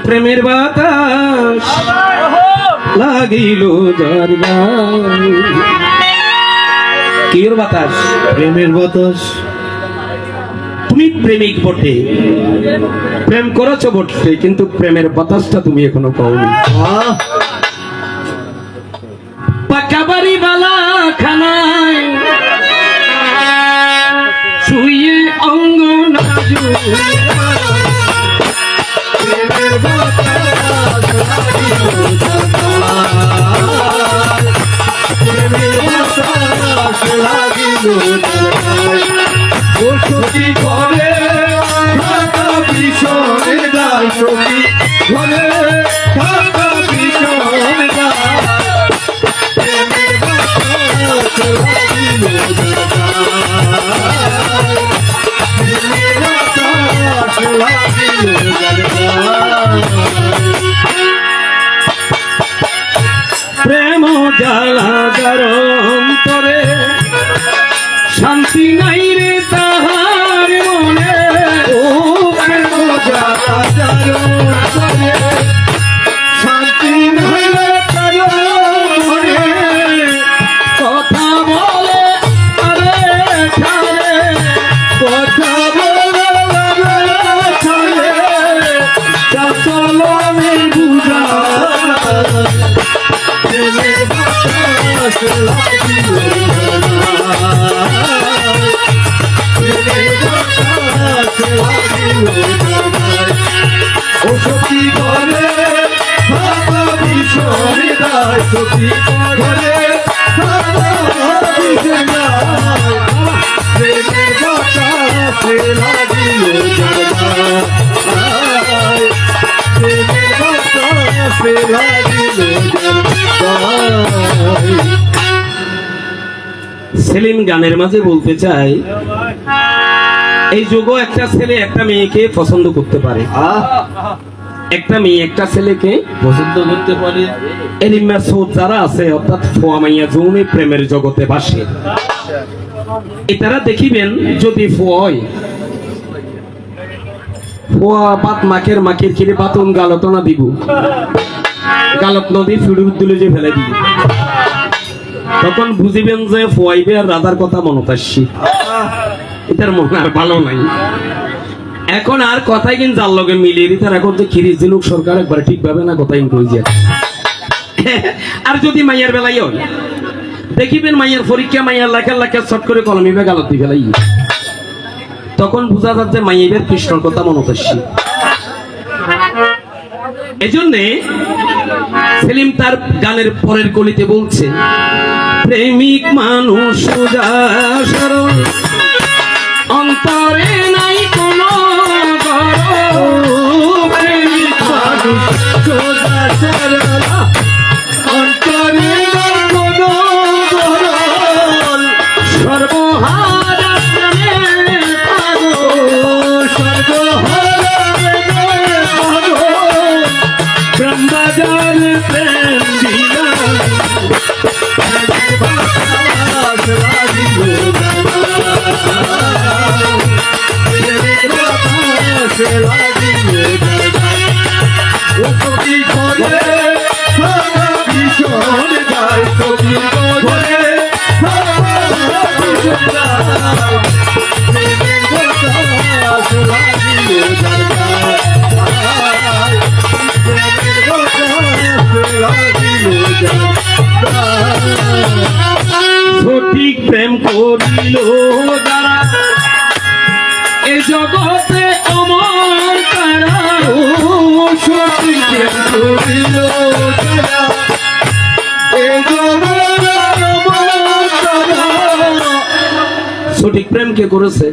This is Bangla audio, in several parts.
প্রেমের বাতাস লাগিল যার গায়ে। কির বাতাস? প্রেমের বাতাস। তুমি প্রেমিক বটে, প্রেম করেছ বটে, কিন্তু প্রেমের বাতাসটা তুমি এখনো পাওনি। পাকা বাড়ি বালা খানায় শুয়ে অঙ্গ নাজু, প্রেমের বাতাস লাগিল ও সখী ঘরে থাকা ভীষণ দায়, সখী ঘরে থাকা ভীষণ দায়, প্রেমের বাতাস লাগিল প্রেমের বাতাস লাগিল। প্রেম জ্বালা যার অন্তরে শান্তি নাই রে তাহার মনে। ও প্রেম জ্বালা যার অন্তরে শান্তি নাই রে তার মনে, কথা বলে আরে ঠারে, কথা বলে ছাড়ে চলনে বুঝা, প্রেমের বাতাস লাগিল প্রেমের বাতাস লাগিল ও সখী ঘরে থাকা ভীষণ দায়, সখী ঘরে থাকা ভীষণ দায়, প্রেমের বাতাস লাগিল প্রেমের বাতাস লাগিল। সেলিম গানের মাঝে বলতে চাই, এই যুগও একটা ছেলে একটা মেয়েকে পছন্দ করতে পারে, একটা মেয়ে একটা ছেলেকে পছন্দ করতে পারে। এলিমা সৌদ যারা আছে অর্থাৎ ফোয়া মাইয়া যৌনে প্রেমের জগতে বাসে, এটারা দেখিবেন যদি ফোয় ফোয়া বাত মাকের মাকের কিরে বাতন গালত না দিব, গালত নদী ফিডুর দিলে যে ফেলে দিব, তখন বুঝিবেন যে ফোয়াইবে আর রাধার কথা মনত আসছি, এটার মনে আর ভালো নাই। এখন আর কথাই কিন্তু যার লগে মিলিয়ে তার এখন যে খিরিজ দিলুক সরকার একবার ঠিকভাবে না কথাই কই যায়। আর যদি মাইয়ার বেলাই হয় দেখিবেন মাইয়ার পরীক্ষা মাইয়ার লেখার লেখা শর্ট করে কলমিবে গালত দি ফেলাই, তখন বোঝা যাচ্ছে মাইয়াবের কৃষ্ণর কথা মনত আসছি। এজন্যে সেলিম তার গানের পরের কলিতে বলছে, প্রেমিক মানুষ সোজা সরল অন্তরে নাই কোনো গরল, প্রেমিক মানুষ সোজা সরল অন্তরে কোনো গরল, সর্বহারা প্রেমে পাগল, সর্বহারা প্রেমে পাগল, ব্রহ্মবাজার প্রেম দিয়া প্রেমের বাতাস লাগিল প্রেমের বাতাস লাগিল ও সখী ঘরে থাকা ভীষণ দায়, সখী ঘরে থাকা ভীষণ দায়, প্রেমের বাতাস লাগিল প্রেমের বাতাস লাগিল। সঠিক প্রেম করিল যারা এই জগতে অমর তারা, ও সঠিক প্রেম করিল যারা এ জগতে অমর তারা, সঠিক প্রেম কে করেছে?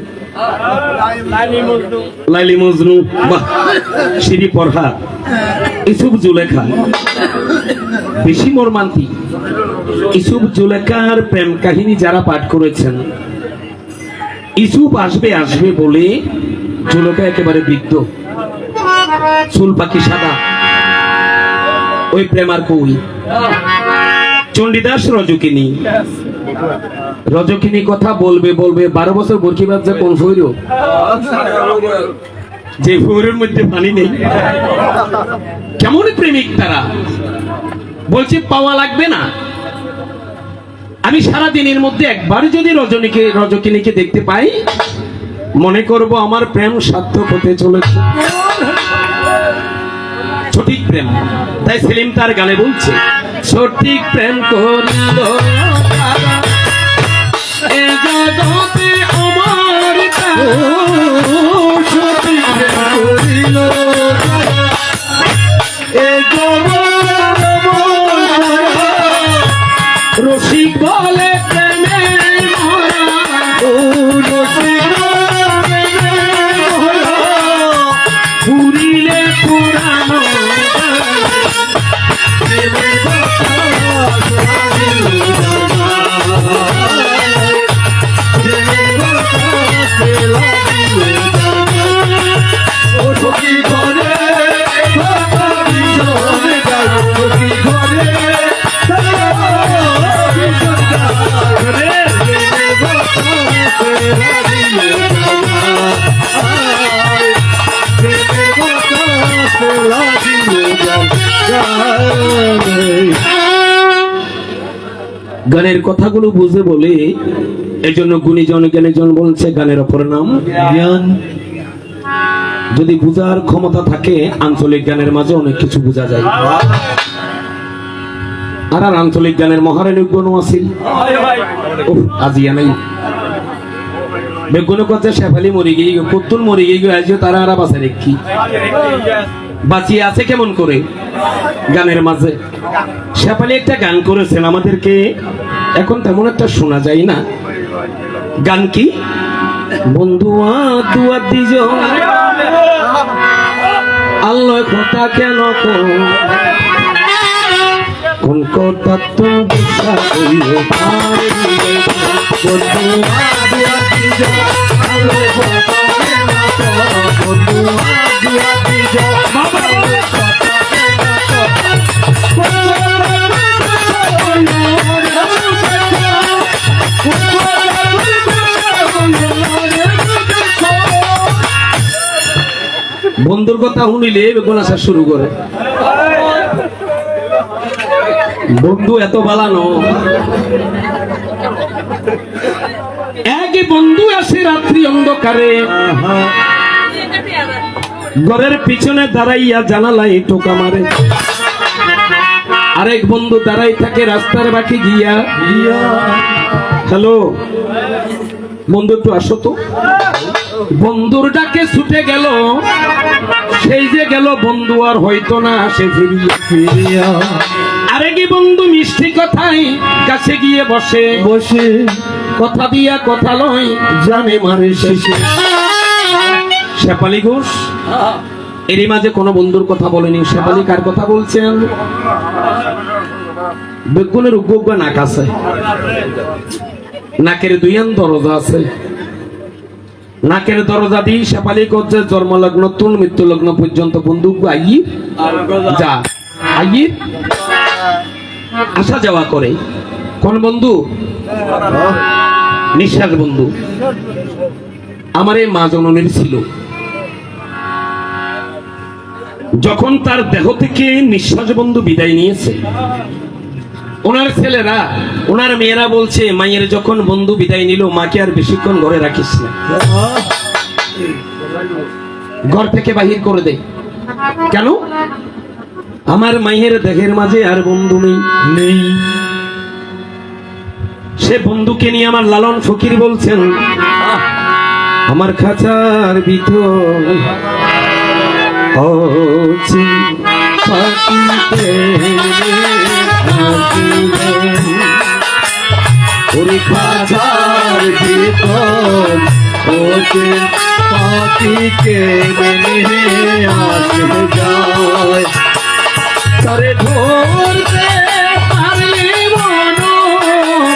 লাইলি মজনু, বাহ, শ্রী পরহা, ইসুফ জুলেখা, বেশি মর্মান্তিক। ইসুফ জুলেখার প্রেম কাহিনী যারা পাঠ করেছেন, ইসুফ আসবে আসবে বলে জুলেখা একেবারে বৃদ্ধ, চুল পাখি সাদা, ওই প্রেম আর কই। চণ্ডীদাস রজকিনী, রজকিনী কথা বলবে বলবে 12 বছর বরকি বাচ্চা কোন ফইর যে ভোরের মধ্যে পানি নেই। কেমন প্রেমিক তারা, বলছে পাওয়া লাগবে না। আমি সারা দিনের মধ্যে একবার যদি রজকিনীকে দেখতে পাই, মনে করব আমার প্রেম সার্থক হতে চলেছে। সঠিক প্রেম। তাই সেলিম তার গানে বলছে, সঠিক প্রেম করিল তারা, এ জগতে আমার তারা। সঠিক প্রেম করিল তারা, এ জগতে আমার তারা। রসিক বলে প্রেমে মরা, ও রসিক বলে মরা, পুরিলে পুরানো প্রেমের বাতাস লাগিল জানায়, প্রেমের বাতাস লাগিল জানায়। ও সখী ঘরে থাকা ভীষণ গায়, সখী ঘরে থাকা ভীষণ গায়, প্রেমের বাতাস লাগিল জানায়, প্রেমের বাতাস লাগিল জানায়। গানের কথাগুলো বুঝে বলে, এজন্য গুণীজন জ্ঞানীজন বলছে গানের অপর নাম জ্ঞান। যদি বুঝার ক্ষমতা থাকে, আঞ্চলিক গানের মাঝে অনেক কিছু বোঝা যায়। আর আঞ্চলিক গানের মহারানী গুণ আছিল, আজিয়া নাই। বেগুন কথা শেফালি মরি গিয়ে পুতুল মরি গিয়ে আজ তারা আর বাঁচে রেখি, বাঁচিয়ে আছে কেমন করে গানের মাঝে। শেফালি একটা গান করেছেন, আমাদেরকে এখন তেমন একটা শোনা যায় না। গান কি? বন্ধুয়া দুয়া দিজ আল্লাহ কথা কেন কোন কথা তুমি বিশ্বাস করিও পারিবে। বন্ধুয়া দুয়া দিজ আল্লাহ কথা কেন বন্ধুয়া দুয়া দিজ আল্লাহ কথা বন্ধুর কথা শুনিলে বেগুন আসা শুরু করে। বন্ধু এত বালানো, এক বন্ধু আসে রাত্রি অন্ধকারে, ঘরের পিছনে দাঁড়াইয়া জানালায় টোকা মারে। আরেক বন্ধু দাঁড়াই থাকে রাস্তার বাকি গিয়া, হ্যালো বন্ধু একটু আসো তো। বন্ধুর ডাকে ছুটে গেল, সেই যে গেল বন্ধু আর হয়তো না আসে ফিরিয়া। আরেক বন্ধু মিষ্টি কথাই কাছে গিয়ে বসে বসে কথা দিয়া কথা লয় জানে মারে শেষে। শেফালি ঘোষ এরই মাঝে কোনো বন্ধুর কথা বলেনি। শেফালি কার কথা বলছেন? বেগুনের উগ্র নাক আছে, নাকের দুইয়ান দরজা আছে। নাকের দরজা দিয়ে শেফালি করছে জন্মলগ্ন তুল মৃত্যু লগ্ন পর্যন্ত বন্ধু আই যা আই আসা যাওয়া করে। কোন বন্ধু? নিঃশ্বাস বন্ধু। আমার এই মা জননীর ছিল, যখন তার দেহ থেকে নিঃশ্বাস বন্ধু বিদায় নিয়েছে, ওনার ছেলেরা ওনার মেয়েরা বলছে, মায়ের যখন বন্ধু বিদায় নিল, মাকে আর বেশিক্ষণ ঘরে রাখিস না, ঘর থেকে বাহির করে দে। কেন? আমার মায়ের দেহের মাঝে আর বন্ধু নেই। সে বন্ধুকে নিয়ে আমার লালন ফকির বলছেন, আমার খাঁচার ভিতর ওরে খাঁচার ভিতর ওকে পাখিকে মেনে আসে যায়, তারে ধরতে পারলে মনো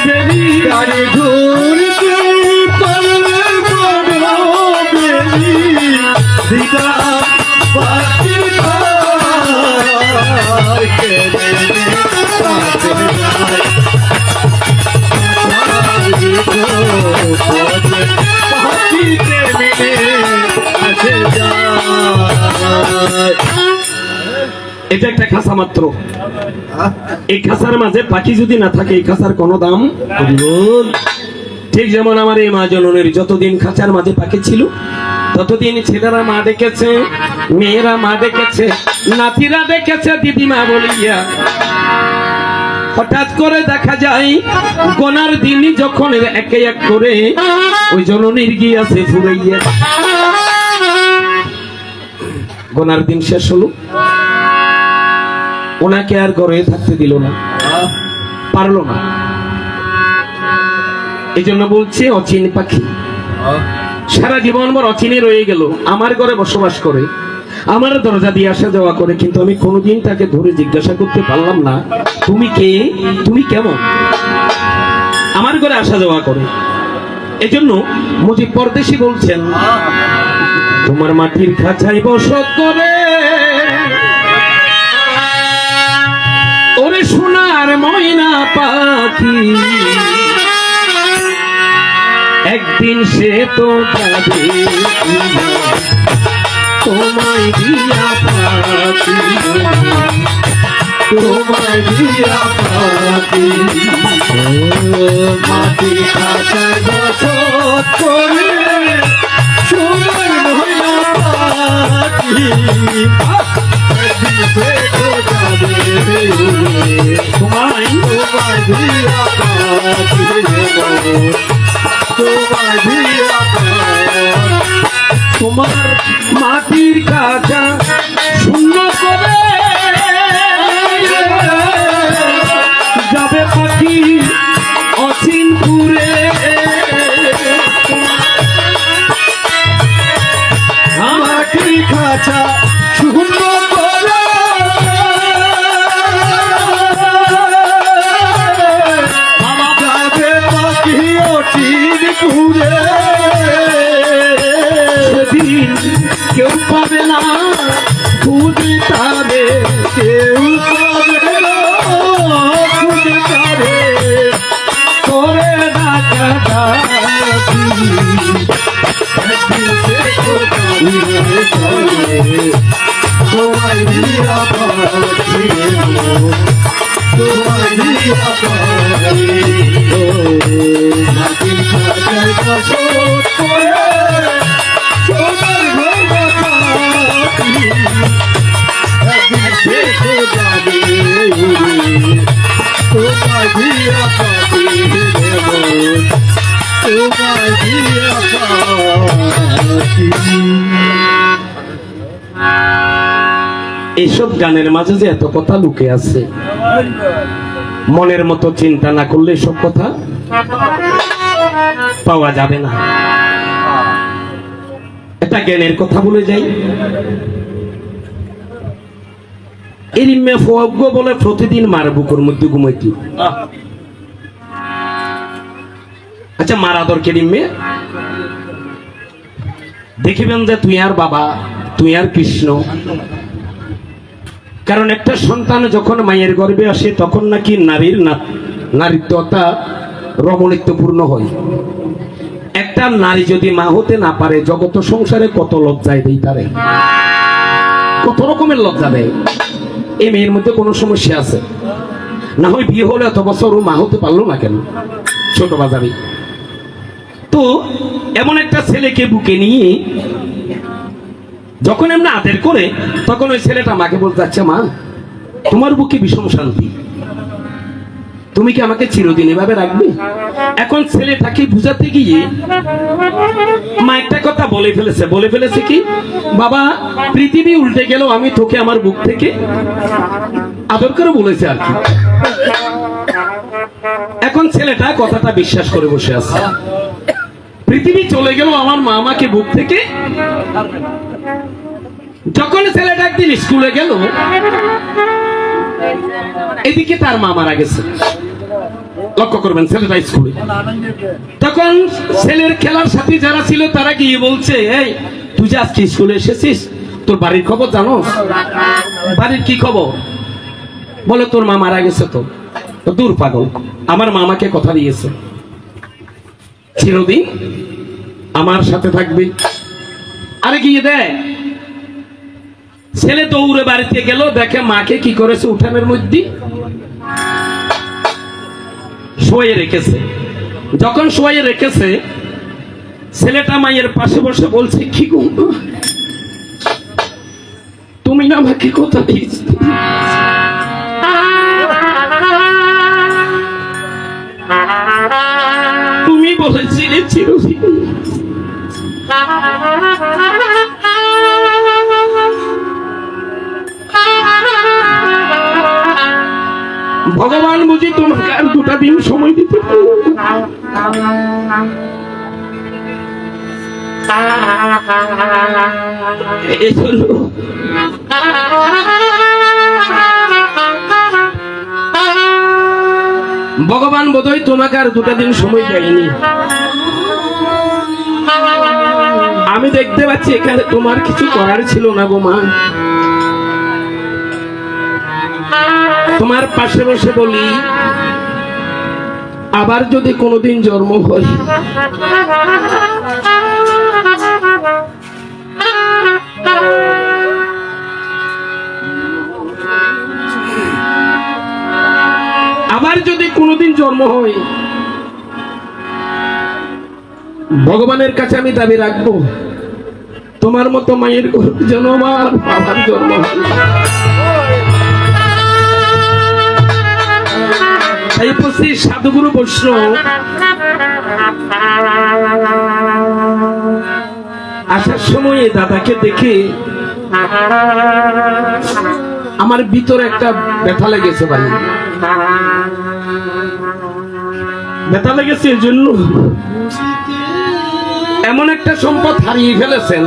বেরি, তারে ঘুরতে পারলে মনো বেরি, দিদা পাখির ঘর কেড়ে আসে যায়। পাখিকে মেনে আসে যায়। যায় এটা একটা খাঁচা মাত্র। এই খাঁচার মাঝে পাখি যদি না থাকে এই খাঁচার কোনো দাম বল ঠিক যেমন আমার এই মা জননীর যতদিন খাঁচার মাঝে পাখি ছিল ততদিন ছেলেরা মা ডেকেছে, মেয়েরা মা ডেকেছে, নাতিরা ডেকেছে দিদিমা বলিয়া। হঠাৎ করে দেখা যায় গোনার দিনই যখন একে এক করে ওই জননীর গিয়াছে ফুরাইয়া। গোনার দিন শেষ হলো, ওনাকে আর ঘরে থাকতে দিল না, পারলো না। এই জন্য বলছে অচিন পাখি সারা জীবন ভর অচিনে রয়ে গেল, আমার ঘরে বসবাস করে, আমার দরজা দিয়ে আসা যাওয়া করে, কিন্তু আমি কোনোদিন তাকে ধরে জিজ্ঞাসা করতে পারলাম না তুমি কে, তুমি কেমন, আমার ঘরে আসা যাওয়া করে। এজন্য মুজিব পরদেশী বলছেন তোমার মাটির খাঁচায় বসত করে ওরে সোনার ময়না পাখি, একদিন সে তো যাবে তোমায় দিয়া পাখি, তোমায় দিয়া পাখি মাটি খাঁচায় বসত করে সোনার ময়না পাখি, একদিন সে তো যাবে তোমায় তোমায় দিয়া পাখি, তোমায় দিয়া পাখি তোমার মাটির কাঁচা শূন্য করে যাবে পাখি অচিনপুরে। মাটির খাঁচা শূন্য করে যাবে পাখি অচিনপুরে, সেদিন কেউ পাবে না খুঁজে তারে, কেউ পাবে না খুঁজে পাবে করে ডাকা ডাকি। একদিন সে কোথায় যাবে তোমায় দিয়া পাখি, তোমায় দিয়া পাখি মাটির খাঁচায় বসত করে সোনার ময়না পাখি, একদিন সে যাবে তোমায় দিয়া পাখি, তোমায় দিয়া পাখি। এসব গানের মাঝে যে এত কথা লুকে আছে, মনের মতো চিন্তা না করলে সব কথা পাওয়া যাবে না। এটা জ্ঞানের কথা বলে যাই। এরিমে ফজ্ঞ বলে প্রতিদিন মার বুকুর মধ্যে ঘুমাইতি। আচ্ছা মারা দরকার ইম্মে দেখিবেন যে তুই আর বাবা, তুই আর কৃষ্ণ। কারণ একটা সন্তান যখন মায়ের গর্ভে আসে তখন নাকি নারীর নারীত্বতা রমণীত্বপূর্ণ হয়। একটা নারী যদি মা হতে না পারে জগত সংসারে কত লজ্জায় দেয় তারে, কত রকমের লজ্জা দেয়। এই মেয়ের মধ্যে কোনো সমস্যা আছে, না হয় বিয়ে হলে এত বছর ও মা হতে পারলো না কেন, ছোট বাজারে। তো এমন একটা ছেলেকে বুকে নিয়ে যখন এমনি আদর করে তখন ওই ছেলেটা মাকে বলতে, আচ্ছা মা তোমার বুকে বিষম শান্তি, তুমি কি আমাকে চিরদিন এভাবে রাখবে? এখন ছেলেটাকে বুঝাতে গিয়ে মা একটা কথা বলে ফেলেছে কি, বাবা পৃথিবী উল্টে গেল আমি তোকে আমার বুক থেকে আদর করে বলেছে আর কি। এখন ছেলেটা কথাটা বিশ্বাস করে বসে আছে, পৃথিবী চলে গেল আমার মা আমাকে বুক থেকে। যখন ছেলেটা একদিন স্কুলে গেল এদিকে তার মা মারা গেছে, লক্ষ্য করবেন ছেলেটা স্কুলে। তখন ছেলের খেলার সাথী যারা ছিল তারা গিয়ে বলছে, এই তুই যে আজকে স্কুলে এসেছিস, তোর বাড়ির খবর জানো? বাড়ির কি খবর? বলে তোর মা মারা গেছে। তো দূর পাগল, আমার মা আমাকে কথা দিয়েছে চিরদিন আমার সাথে থাকবে। আরে গিয়ে দেখ ছেলে দৌড়ে বাড়িতে গেল, দেখে মাকে কি করেছে, উঠানের মধ্যে শোয়ে রেখেছে। যখন শোয়ে রেখেছে, ছেলেটা মায়ের পাশে বসে বলছে, কি গো মা, তুমি না আমাকে কথা দিয়েছো, তুমি বলেছিলে চিরদিন ভগবান বুঝি তোমাকে আর 2টা দিন সময় দিতে পারবে। এই জন্য ভগবান বোধহয় তোমাকে আর 2টা দিন সময় দেয়নি। আমি দেখতে পাচ্ছি এখানে তোমার কিছু করার ছিল না গো মা। তোমার পাশে বসে বলি, আবার যদি কোনোদিন জন্ম হয়, আবার যদি কোনোদিন জন্ম হয়, ভগবানের কাছে আমি দাবি রাখবো, তোমার মতো মায়ের গর্ভে যেন আমার বাবার জন্ম হয়। এই উপস্থিত সাধুগুরু বৈষ্ণব আসার সময় দাদাকে দেখে আমার ভিতরে একটা ব্যথা লেগেছে ভাই, ব্যথা লেগেছে এই জন্য, এমন একটা সম্পদ হারিয়ে ফেলেছেন,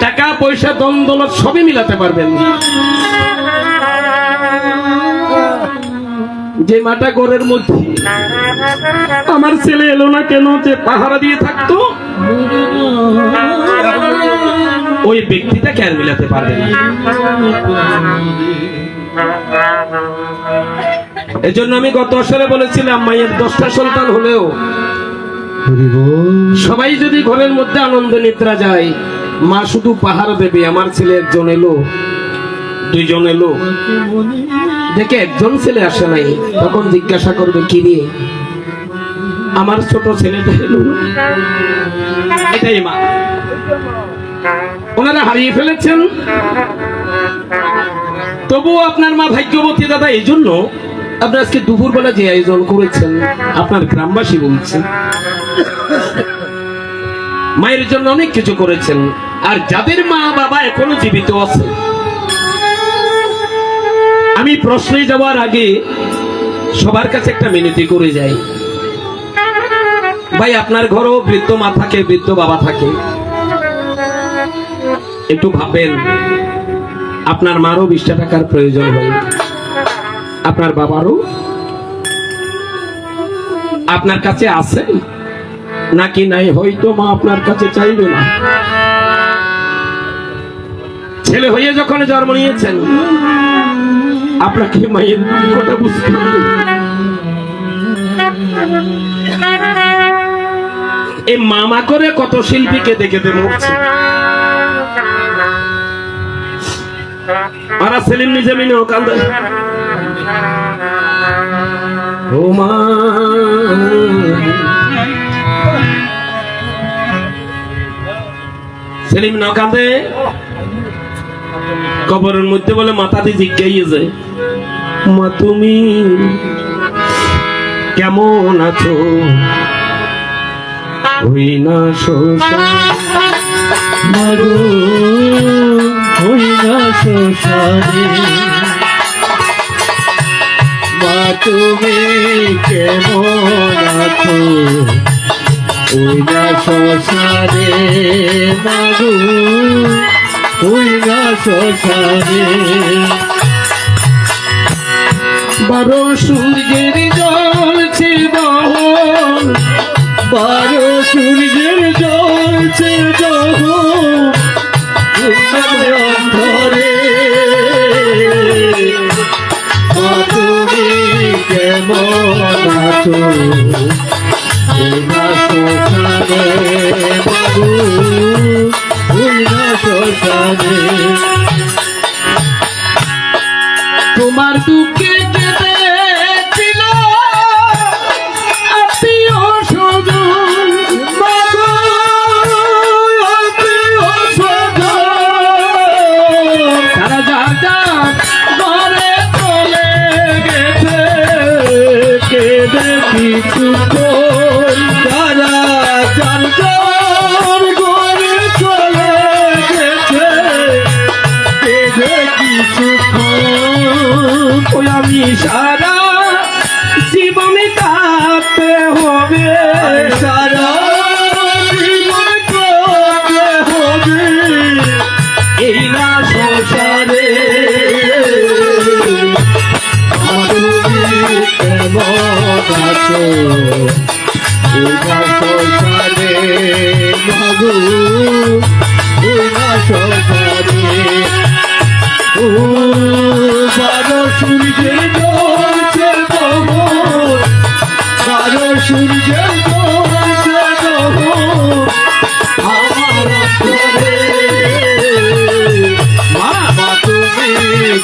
টাকা পয়সা ধন দৌলত সবই মিলাতে পারবেন, যে মাটা ঘরের মধ্যে আমার ছেলে এলো না কেন, যে পাহারা দিয়ে থাকতো, ওই ব্যক্তিটাকে আর মিলাতে পারবে না। এজন্য আমি গত আসরে বলেছিলাম, মায়ের 10টা সন্তান হলেও সবাই যদি ঘরের মধ্যে আনন্দ নিদ্রা যায়, মা শুধু পাহারা দেবে। আমার ছেলে 1জন এলো, 2জন এলো, দেখে 1জন ছেলে আসে নাই, তখন জিজ্ঞাসা করবে, কি রে আমার ছোট ছেলেটা এলো না? এটাই মা। ওনারা হারিয়ে ফেলেছেন, তবুও আপনার মা ভাগ্যবতী দাদা। এই জন্য আপনার আজকে দুপুরবেলা যে আয়োজন করেছেন, আপনার গ্রামবাসী বলছেন মায়ের জন্য অনেক কিছু করেছেন। আর যাদের মা বাবা এখনো জীবিত আছে, আমি প্রশ্নে যাওয়ার আগে সবার কাছে একটা মিনতি করে যাই, ভাই আপনার ঘরেও বৃদ্ধ মা থাকে, বৃদ্ধ বাবা থাকে, একটু ভাবেন আপনার মারও 20টা টাকার প্রয়োজন হয়, আপনার বাবারও আপনার কাছে আছে নাকি নাই, হয়তো মা আপনার কাছে চাইবে না। ছেলে হয়ে যখন জন্ম নিয়েছেন, আপনাকে মায়ের কথা বুঝতে হবে। এই মামা করে কত শিল্পী কেঁদে কেঁদে মরছে। আর সেলিম নিজে মিনেও কান্দে, ও মা সেলিম না কাঁদে, কবরের মধ্যে বলে মাথা দিয়ে জিজ্ঞাসা, মা তুমি কেমন আছো? ওই না মাগো ওই না শ্মশানে, মা তুমি কেমন আছো? ওই না শ্মশানে, মাগো ওই না শ্মশানে। 12 সূর্যের জ্বলছে দহন, 12 সূর্যের জ্বলছে দহন, অন্ধরে মা তুমি কেমন আছো? ওই না শ্মশানে, ওই না সকালে ও বারো সূর্যের জ্বলছে তখন বারো সূর্যের জ্বলছে তখন আমার অন্তরে মা তুমি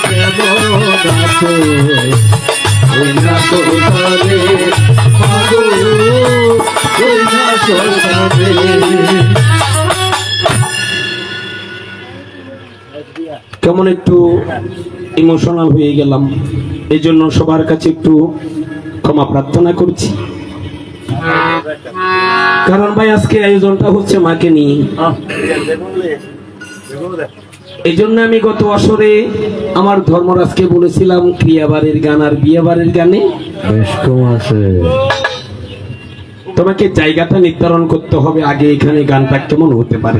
কেমন আছো ওই না সকালে মাগো ওই না সকালে কেমন একটু ইমোশনাল হয়ে গেলাম, এই জন্য সবার কাছে একটু ক্ষমা প্রার্থনা করছি। কারণ ভাই আজকে আয়োজনটা হচ্ছে মাকে নিয়ে, এই জন্য আমি গত আসরে আমার ধর্মরাজকে বলেছিলাম ক্রিয়াবাড়ির গান আর বিয়েবাড়ির গানে বেশ কম আছে। তোমাকে জায়গাটা নির্ধারণ করতে হবে আগে, এখানে গানটা কেমন হতে পারে।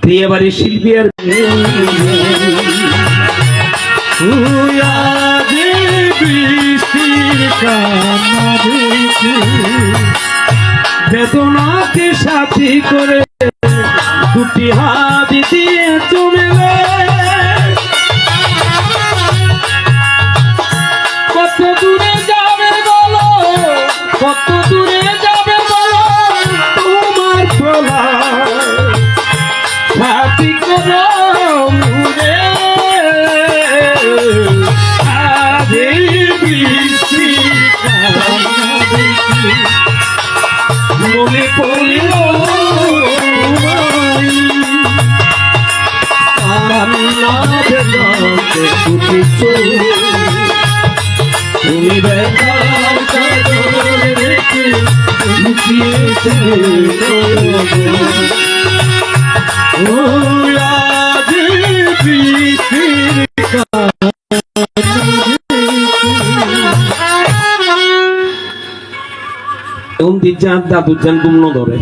ক্রিয়াবাড়ির শিল্পী আর বেদনাকে সাথী করে দুটি হাত দিয়ে তুমি কত দূরে যাবে বলো, কত দূরে যাবে বলো, তোমার প্রলাপ সাথী করো মুরে আগে বৃষ্টি মনে পড়িল তুমি বেকার চাদর রেখে লুকিয়েছে ও আজ বৃষ্টির দাদুর যান ঘুম ন ধরে,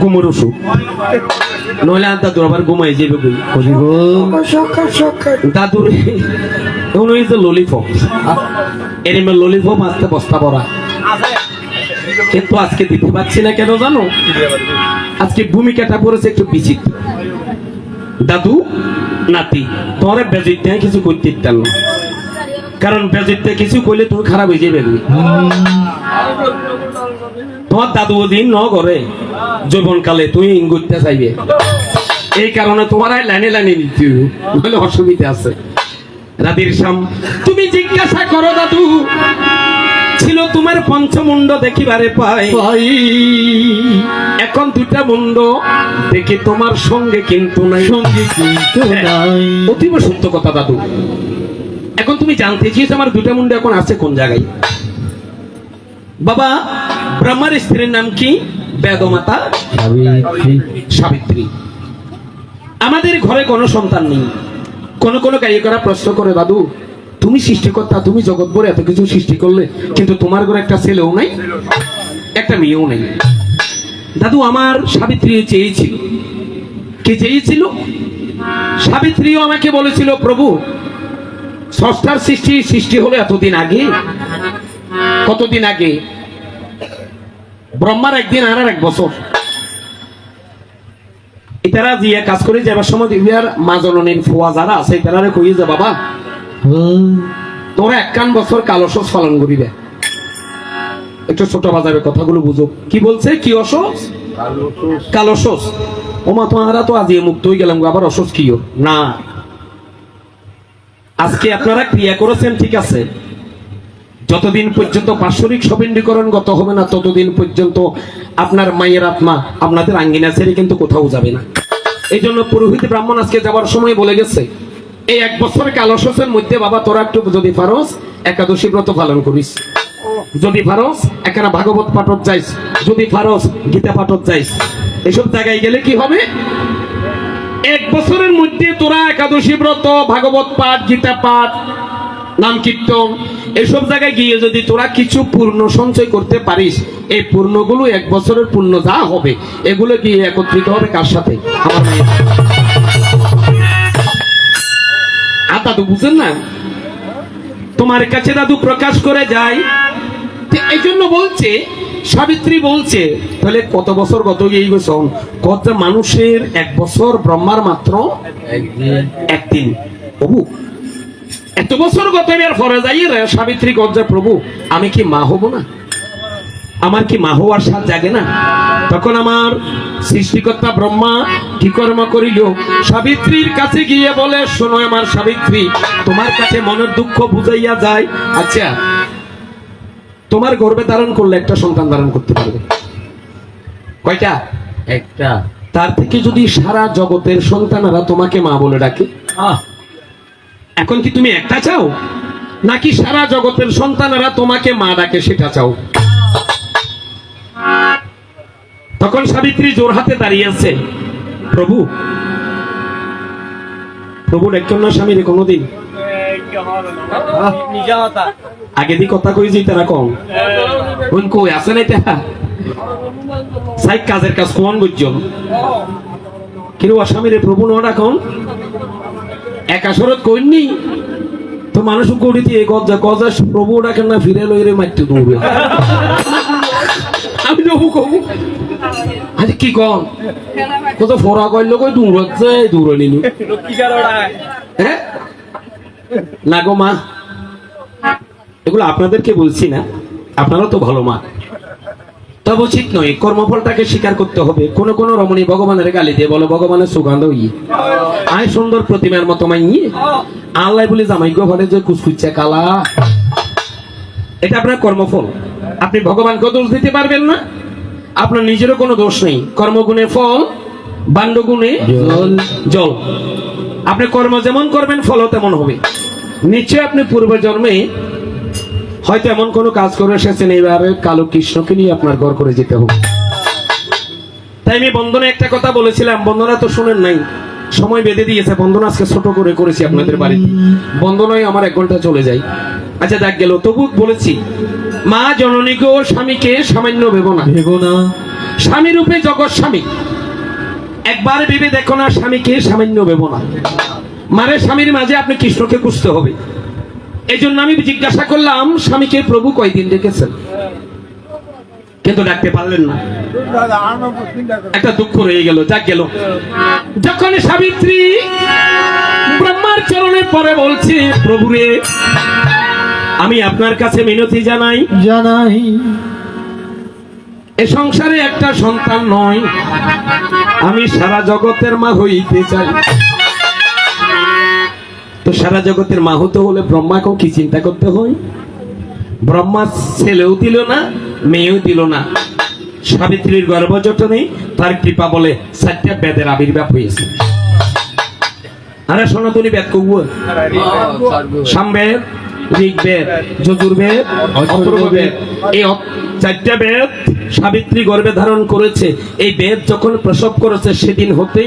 ঘুমের ওষুধ নইলে আর দাদুর আবার ঘুমাই যাবে কই দাদুর যে ললিপপ এরিমে ললিপপ আসতে বস্তা ভরা, কিন্তু আজকে দিতে পারছি না কেন জানো? আজকে ভূমিকাটা পড়েছে একটু বিচিত্র। দাদু নাতি তোরে বেজিতে কিছু করতে দিতাম না, কারণ বেজিতে কিছু করলে তুমি খারাপ হয়ে যাবে। তোমার দাদু দিন ন করে যৌবন কালে তুই ইঙ্গুতে চাইবে, এই কারণে তোমার লাইনে লাইনে নিতে বলে অসুবিধা আছে। রাধের শ্যাম তুমি জিজ্ঞাসা করো দাদু ছিল তোমার পঞ্চমুণ্ড দেখিবারে পাই, এখন দুটা মুণ্ড দেখি তোমার সঙ্গে কিন্তু নাই, সঙ্গে কিন্তু নাই। অতীব সত্য কথা দাদু। এখন তুমি জানতে চেয়েছো আমার দুটা মুণ্ড এখন আছে কোন জায়গায়। বাবা ব্রহ্মার স্ত্রীর নাম কি? বেদমাতা সাবিত্রী। আমাদের ঘরে কোনো সন্তান নেই। কোন গায়িকারা প্রশ্ন করে দাদু তুমি সৃষ্টিকর্তা, তুমি জগৎ ভরে এত কিছু সৃষ্টি করলে, কিন্তু তোমার ঘরে একটা ছেলেও নাই, একটা মেয়েও নেই। দাদু আমার সাবিত্রী চেয়েছিল, কে চেয়েছিল? সাবিত্রীও আমাকে বলেছিল প্রভু স্রষ্টার সৃষ্টি হলো এতদিন আগে। কতদিন আগে? ব্রহ্মার একদিন আর এক বছর। এটারা দিয়ে কাজ করে যাবার সময় ইহার মা জননীর ফুয়া যারা আছে তারা কই যে বাবা তোরা 51 বছর কালসস পালন করিবে। একটু ছোট বাজাবে কথাগুলো বুঝো। কি বলছে? কি অসস? কালসস। ওমা তোমারা তো আজ মুক্ত হয়ে গেলাম, আবার অসস কিও না। আজকে আপনারা ক্রিয়া করেছেন ঠিক আছে, যতদিন পর্যন্ত বাৎসরিক সবিন্ডীকরণ গত হবে না ততদিন পর্যন্ত আপনার মায়ের আত্মা আপনাদের আঙ্গিনা ছেড়ে কিন্তু কোথাও যাবে না। এই জন্য পুরোহিত ব্রাহ্মণ আজকে যাওয়ার সময় বলে গেছে এই 1 বছর কালসসের মধ্যে বাবা তোরা একটু যদি পারস একাদশী ব্রত পালন করিস, যদি পারস একখানা ভাগবত পাঠক যাইস, যদি পারস গীতা পাঠক যাইস। এসব জায়গায় গেলে কি হবে? 1 বছরের মধ্যে তোরা একাদশী ব্রত, ভাগবত পাঠ, গীতা পাঠ, নাম কীর্তন এসব জায়গায় গিয়ে যদি তোরা কিছু পূর্ণ সঞ্চয় করতে পারিস, এই পূর্ণগুলো 1 বছরের পূর্ণ যা হবে এগুলো গিয়ে একত্রিত হবে কার সাথে? আমার মায়ের। দাদু বুঝেন না? তোমার কাছে দাদু প্রকাশ করে যায়। এই জন্য বলছে সাবিত্রী বলছে তাহলে কত বছর গত গিয়ে গেছন কত মানুষের 1 বছর ব্রহ্মার মাত্র একদিন একদিন প্রভু এত বছর গত এর পরে যাই রে সাবিত্রী গজ্জা প্রভু আমি কি মা হব না আমার কি মা হওয়ার সাথ জাগে না তখন আমার সৃষ্টিকর্তা ব্রহ্মা কি কর্ম করিল সাবিত্রীর কাছে গিয়ে বলে শোনো আমার সাবিত্রী তোমার কাছে মনের দুঃখ বুঝাইয়া যায় আচ্ছা তোমার গর্ভে ধারণ করলে একটা সন্তান ধারণ করতে পারবে কয়টা একটা তার থেকে যদি সারা জগতের সন্তানেরা তোমাকে মা বলে ডাকে এখন কি তুমি একটা চাও নাকি সারা জগতের সন্তানেরা তোমাকে মা ডাকে সেটা চাও তখন সাবিত্রী জোর হাতে দাঁড়িয়ে আছে প্রভু প্রভু ডাক্তার না স্বামীর কোনোদিন আগে দি কথা কই যে তারা কম কোন কই আছে না এটা সাইক কাজের কাজ কোন বুঝজন কিন্তু আসামিরে প্রভু না ডাকন একাশরত কইনি তো মানুষ করিতে এই গজা গজা প্রভু ডাকেন না ফিরে লইরে মারতে দৌড়ে আমি নবু কব আজ কি কম কত ফরা কইল কই দৌড়াচ্ছে দৌড়ে নিলু হ্যাঁ না গো মা এগুলো আপনাদেরকে বলছি না আপনারা তো ভালো মা তবে উচিত নয় কর্মফলটাকে স্বীকার করতে হবে কোন কোন রমণী ভগবানের গালি দিয়ে বলো ভগবানের সুগন্ধ ইয়ে আয় সুন্দর প্রতিমার মতো মাইয়ে আল্লাহ বলে জামাইগো ঘরে যে কুচকুচ্চা কালা এটা আপনার কর্মফল আপনি ভগবানকে দোষ দিতে পারবেন না আপনার নিজেরও কোনো দোষ নেই কর্মগুণে ফল বান্ডগুণে জল আপনি কর্ম যেমন করবেন ফলও তেমন হবে নিশ্চয় আপনি পূর্বজন্মে হয়তো এমন কোনো কাজ করে এসেছেন এইভাবে কালো কৃষ্ণকে নিয়ে আপনার ঘর করে যেতে হবে তাই আমি বন্দনা একটা কথা বলেছিলাম বন্দনা তো শুনেন নাই সময় বেঁধে দিয়েছে বন্দনা আজকে ছোট করে করেছি আপনাদের বাড়িতে বন্দনায় আমার 1 ঘন্টা চলে যায় আচ্ছা দেখ গেল তবু বলেছি মা জননী গো স্বামীকে সামান্য ভেবো না স্বামী রূপে জগৎ স্বামী একবার ভেবে দেখো না স্বামীকে সামান্য ভেবো না মারে স্বামীর মাঝে আপনি কৃষ্ণকে খুঁজতে হবে এই জন্য আমি জিজ্ঞাসা করলাম স্বামীকে প্রভু কয়দিন ডেকেছেন কিন্তু ডাকতে পারলেন না একটা দুঃখ রয়ে গেল যাক গেল যখন সাবিত্রী ব্রহ্মার চরণে পরে বলছে প্রভু রে আমি আপনার কাছে মিনতি জানাই এ সংসারে একটা সন্তান নয় আমি সারা জগতের মা হইতে চাই তো সারা জগতের মা হতে হলে ব্রহ্মাকেও কি চিন্তা করতে হয় ব্রহ্মা ছেলেও দিল না মেয়েও দিল না সাবিত্রীর গর্ভজটনে তার কৃপা বলে 4টা বেদের আবির্ভাব হয়েছে আরে সনাতনী বেদ কব সামবেদ ঋগ্বেদ যজুর্বেদ অথর্ববেদ এই 4টা বেদ সাবিত্রী গর্ভে ধারণ করেছে এই বেদ যখন প্রসব করেছে সেদিন হতে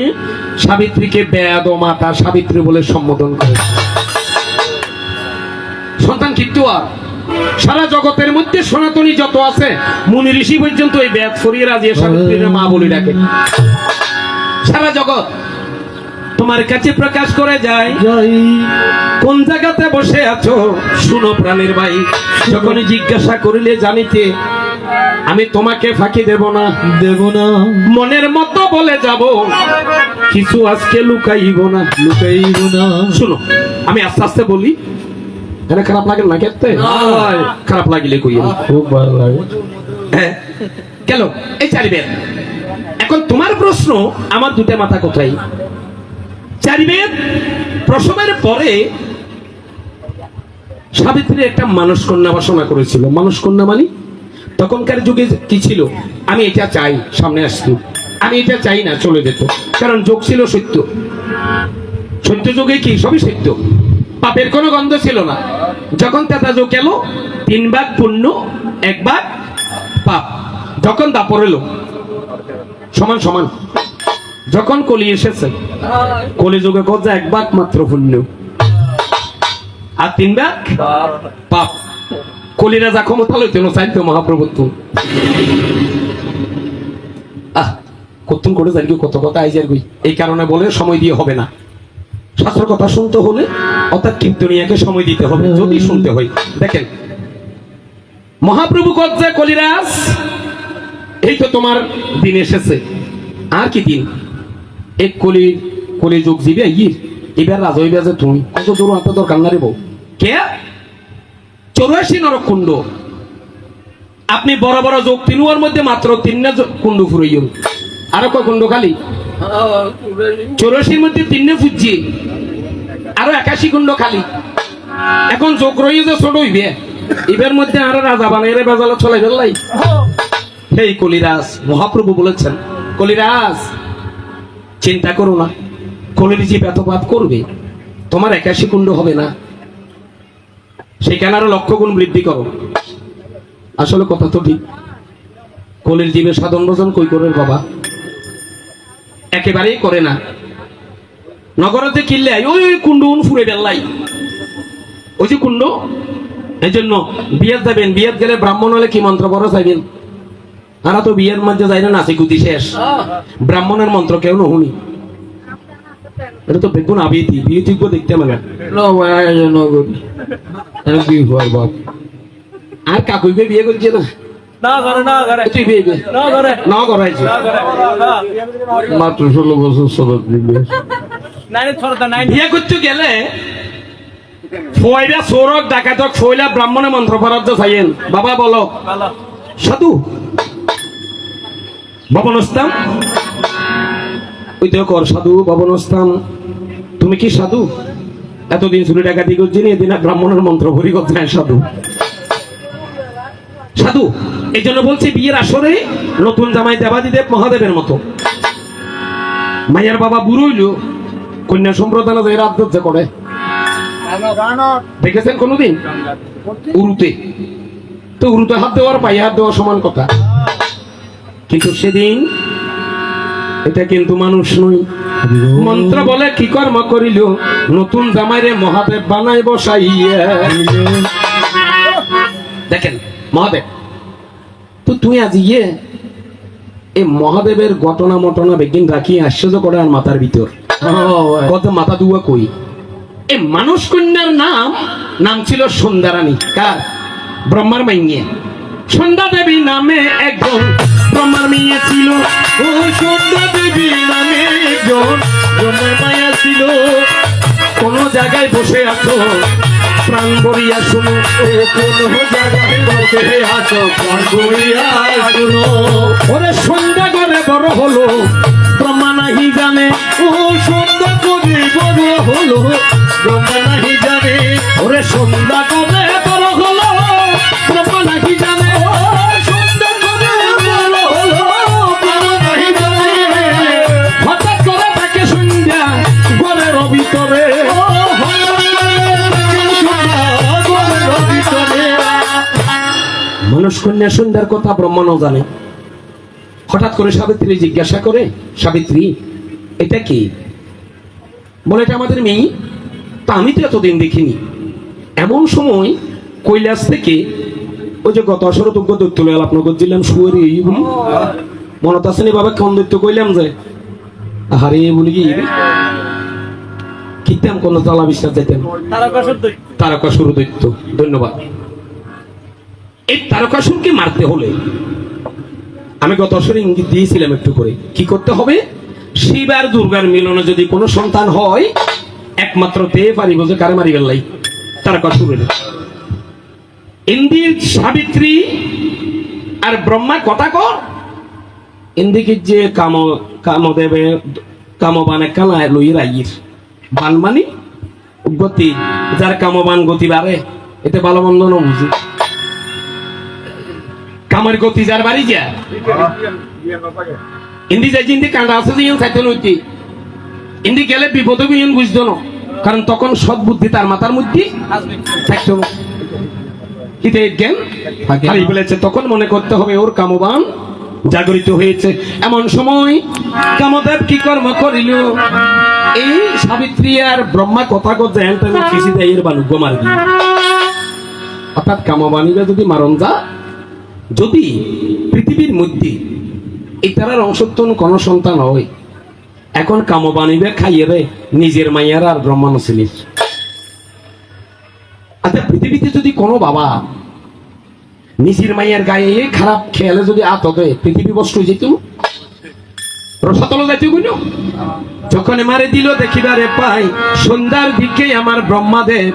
সাবিত্রীকে বেদ ও মাতা সাবিত্রী বলে সম্বোধন করেছে সন্তান কিন্তু আর সারা জগতের মধ্যে সনাতনী যত আছে মুনি ঋষি পর্যন্ত এই বেদ ফরিয়ে রাজিয়ে সাবিত্রীর মা বলে ডাকে সারা জগৎ তোমার কাছে প্রকাশ করে যায় কোন জায়গাতে বসে আছো শুনো প্রাণের ভাই যখন জিজ্ঞাসা করিলে জানিতে আমি তোমাকে ফাঁকি দেব না মনের মতো বলে যাব কিছু আজকে লুকাইব না শুনো আমি আস্তে আস্তে বলি এখানে খারাপ লাগে না কেতে খারাপ লাগিলে কই খুব ভালো লাগে হ্যাঁ গেল এই 4 বেদ এখন তোমার প্রশ্ন আমার 2টা মাথা কোথায় 4 বেদ প্রসবের পরে সাবিত্রী একটা মানুষ কন্যা বাসনা করেছিল মানুষ কন্যা মানে তখনকার যুগে কি ছিল আমি এটা চাই সামনে আসতো আমি এটা চাই না চলে যেত কারণ যোগ ছিল সত্য সত্য যুগে কি সবই সত্য পাপের কোনো গন্ধ ছিল না যখন তেতা যোগ এলো 3 ভাগ পুণ্য 1 ভাগ পাপ যখন দাপর এলো সমান সমান যখন কলি এসেছে কলি যুগে গজা 1 ভাগ মাত্র পুণ্য আর 3 ভাগ পাপ কলিরা যা ক্ষমতা লইতেন চাইতো মহাপ্রভুত্ব কতক্ষণ করে জানি কত কথা আইজার গই এই কারণে বলে সময় দিয়ে হবে না শাস্ত্র কথা শুনতে হলে অর্থাৎ কীর্তনিয়াকে সময় দিতে হবে যদি শুনতে হয় দেখেন মহাপ্রভু গজ্জা কলিরাজ এই তো তোমার দিন এসেছে, আর কি দিন? এক কলি যুগ জিবে এবার রাজা হইবে যে তুমি কত দূর হাতে দরকার না রে বউ। কে 84 নরকুণ্ড, আপনি বড় বড় যোগ তিনুয়ার মধ্যে মাত্র 3 কুণ্ড ফুরাইল, আরো কয় কুণ্ড খালি? 84 মধ্যে 3 ফুটছি, আরো 81 কুণ্ড খালি। এখন যোগ রইয়ে যে ছোট হইবে, এবার মধ্যে আরো রাজা বানাইলে বাজালো চলাই ফেললাই। সেই কলিরাজ মহাপ্রভু বলেছেন, কলিরাজ চিন্তা করো না, কলির যে ব্যতপাত করবে তোমার 81 কুণ্ড হবে না, সেখানে আরো 100 গুণ বৃদ্ধি করো। আসলে কথা তো ঠিক, কলির জীবে সাধন ভজন কই করে বাবা, একেবারেই করে না। নগরতে কিনলে ওই কুণ্ড ফুরে বেল্লাই, ওই যে কুণ্ড। এই জন্য বিয়ের যাবেন, বিয়ের গেলে ব্রাহ্মণ হলে কি মন্ত্র বড় চাইবেন? আর তো বিয়ের মধ্যে যাই না, নাচি গুতি শেষ, ব্রাহ্মণের মন্ত্র কেউ নহুনি। এটা তো বেগুন আবিতি বিয়ে ঠিক দেখতে মানে আর কাকুই বিয়ে করছে না, মাত্র 16 বছর বিয়ে করতে গেলে ফয়লা সৌরক ডাকাতক ফয়লা ব্রাহ্মণের মন্ত্র পড়াতে চাইয়েন। বাবা বলো সাধু ভবনস্থান, ওই তো কর সাধু ভবনস্থান। তুমি কি সাধু? এতদিন চুরি ডাকাতি করছি না, এদিন ব্রাহ্মণের মন্ত্র ভরি করতে সাধু সাধু। এই জন্য বলছি বিয়ের আসরে নতুন জামাই দেবাদিদেব মহাদেবের মতো। মাইয়ার বাবা বুড়ো হইল, কন্যা সম্প্রদান রাত করে দেখেছেন কোনদিন? উরুতে তো উরুতে হাত দেওয়ার পায়ে হাত দেওয়া সমান কথা, কিন্তু সেদিন এটা কিন্তু মানুষ নই। মন্ত্র বলে কি কর্ম করিল, নতুন জামাইরে মহাদেব বানাই বসাইয়া। দেখেন মহাদেব তো তুই আজ এই মহাদেবের ঘটনা মটনা বেগিন রাখি আশ্চর্য করে আর মাথার ভিতর কত মাথা দুয়া কই। এই মানুষ কন্যার নাম ছিল সন্ধ্যারানী। কার? ব্রহ্মার মাইয়ে সন্ধ্যা দেবী নামে একজন ব্রহ্মার মেয়ে ছিল। ও সন্ধ্যা দেবী নামে একজন ব্রহ্মার মায়া ছিল। কোন জায়গায় বসে আছো প্রাণ ভরিয়া শুনো, ও কোন জায়গায় বসে আছো প্রাণ ভরিয়া শুনো। ওরে সন্ধ্যা করে বড় হলো ব্রহ্মা নাহি জানে, ও সন্ধ্যা করে বড় হলো ব্রহ্মা নাহি জানে। ওরে সন্ধ্যা করে বড় হলো ব্রহ্মা নাহি জানে, ও সন্ধ্যা করে বড় হলো ব্রহ্মা নাহি জানে। হঠাৎ করে তাকে সন্ধ্যা ঘরের ভিতরে, মানুষ কন্যা সন্ধ্যার কথা ব্রহ্মানও জানে। হঠাৎ করে সাবিত্রী জিজ্ঞাসা করে, সাবিত্রী এটা কি? বলে এটা আমাদের মেয়ে। তা আমি তো এতদিন দেখিনি। এমন সময় কৈলাস থেকে ওই যে গত আসর যোগ্য দৈত্য লাল আপনাকে দিলাম শুয়ারি এই বলি মনত আছে নি বাবা? কোন দৈত্য কইলাম যে আরে বলি কি কিতাম কোন তালা বিশ্বাস যেতেন তারকাসুর দৈত্য। ধন্যবাদ। এই তারকাসুরকে মারতে হলে আমি গত আসরে ইঙ্গিত দিয়েছিলাম একটু করে কি করতে হবে। শিব আর দুর্গার মিলনে যদি কোনো সন্তান হয় একমাত্র তে পারিব যে কারে মারি গেলাই তারকাসুরের। ইন্দির সাবিত্রী আর ব্রহ্মা কথা কর। ইন্দিকে যে কামদেবে কামবানে কালায় লই রাইর বান মানি গতি, যার কামবান গতি বাড়ে এতে ভালো মন্দ না বুঝি। কামের গতি যার বাড়ি যা ইন্দি যাই ইন্দি কাঁদা আছে যে চাইতে নইতি ইন্দি গেলে বিপদে বিহীন বুঝতো না, কারণ তখন সৎ বুদ্ধি তার মাথার মধ্যে থাকতো না। হিতে জ্ঞান হারিয়ে ফেলেছে, তখন মনে করতে হবে ওর কামবান জাগরিত হয়েছে। এমন সময় কামদেব কি কর্ম করিল, এই সাবিত্রী আর ব্রহ্মা কথা করছে খিসি দেয় এর বালুগ্য মারবি। অর্থাৎ কামবাণীরা যদি মারণ যা, যদি পৃথিবীর মধ্যে এই তারার অংশত্বন কোন সন্তান হয়, এখন কামবাণীরা খাইয়ে রে নিজের মাইয়ার আর ব্রহ্মানো ছিলিস। আচ্ছা পৃথিবীতে যদি কোনো বাবা নিজের মাইয়ের গায়ে খারাপ খেয়ালে যদি আত দেয় পৃথিবী বস্ত হয়ে যেত, রসাতল যাইতে গুলো। যখন মারে দিল দেখিবারে পাই, সন্ধ্যার দিকে আমার ব্রহ্মাদেব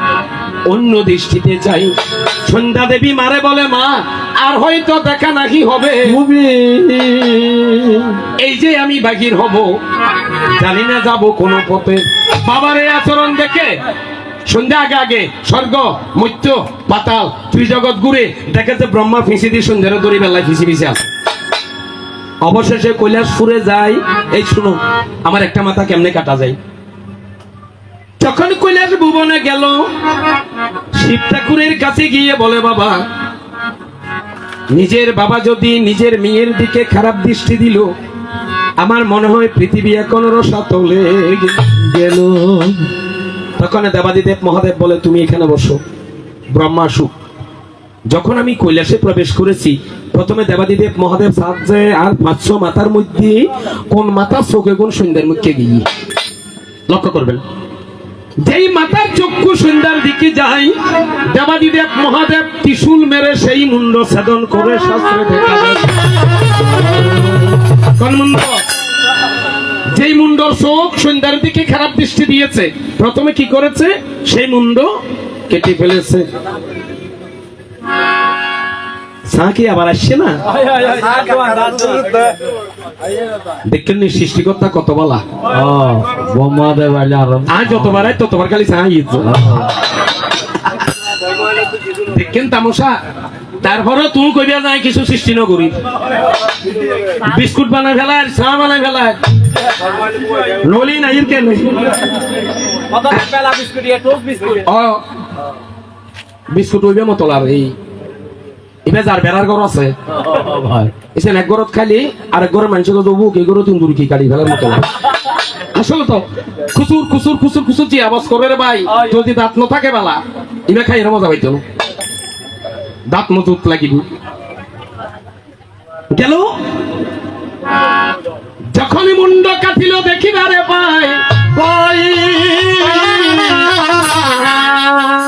অন্য দৃষ্টিতে চাই। সন্ধ্যা দেবী মারে বলে, মা আর হয়তো দেখা নাকি হবে, এই যে আমি বাহির হব, জানি না যাব কোন পথে। বাবার এই আচরণ দেখে সন্ধ্যা আগে আগে স্বর্গ মৈত্য পাতাল ত্রিজগৎ ঘুরে দেখে যে ব্রহ্মা ফিসি দিয়ে সন্ধ্যার দড়ি বেলায় ফিসি ফিসি আছে। অবশেষে কৈলাসপুরে যায়। এই শুনো আমার একটা মাথা কেমনে কাটা যায়। যখন কৈলাস ভুবনে গেল, শিব ঠাকুরের কাছে গিয়ে বলে, বাবা নিজের বাবা যদি নিজের মেয়ের দিকে খারাপ দৃষ্টি দিল, আমার মনে হয় পৃথিবী এখন রসাতলে গেল। তখন দেবাদিদেব মহাদেব বলে, তুমি এখানে বসো, ব্রহ্মা আসুক। যখন আমি কৈলাসে প্রবেশ করেছি, প্রথমে দেবাদিদেব মহাদেব সাহায্যে আর 500 মাথার মধ্যে কোন মাথা চোখে কোন সন্ধ্যার মুখে গিয়ে লক্ষ্য করবেন। যেই মাথার চক্ষু সন্ধ্যার দিকে যায়, দেবাদিদেব মহাদেব ত্রিশূল মেরে সেই মুন্ড ছেদন করে শাস্ত্রে দেখা যায়। কোন মুন্ড? যেই মুন্ডর চোখ সন্ধ্যার দিকে খারাপ দৃষ্টি দিয়েছে, প্রথমে কি করেছে? সেই মুন্ড কেটে ফেলেছে। সাকি আবার আসছে না, দেখেন নি সৃষ্টিকর্তা কত বলা। ব্রহ্মাদেব আইলে আরো আজ যতবার আয় ততবার খালি চাই দেখেন তামসা। তারপরে তুমি কইবা যায় কিছু সৃষ্টি ন করি, বিস্কুট বানাই ফেলায়, চা বানাই ফেলায়, নলি নাই কেন বিস্কুট হইবে মতলার। এই এবার যার বেড়ার ঘর আছে ভাই এসেন এক ঘরত খালি আরেক ঘরের মানুষকে দেবো, কে ঘরে তুমি দূর কি কাটি ফেলার মতো। আসলে তো খুচুর খুচুর খুচুর খুচুর যে আওয়াজ করবে রে ভাই, যদি দাঁত ন থাকে বেলা এবার খাই মজা পাইতো না, দাঁত মজুত লাগিব গেল। যখনই মুন্ড কাটিল দেখিবারে পাই,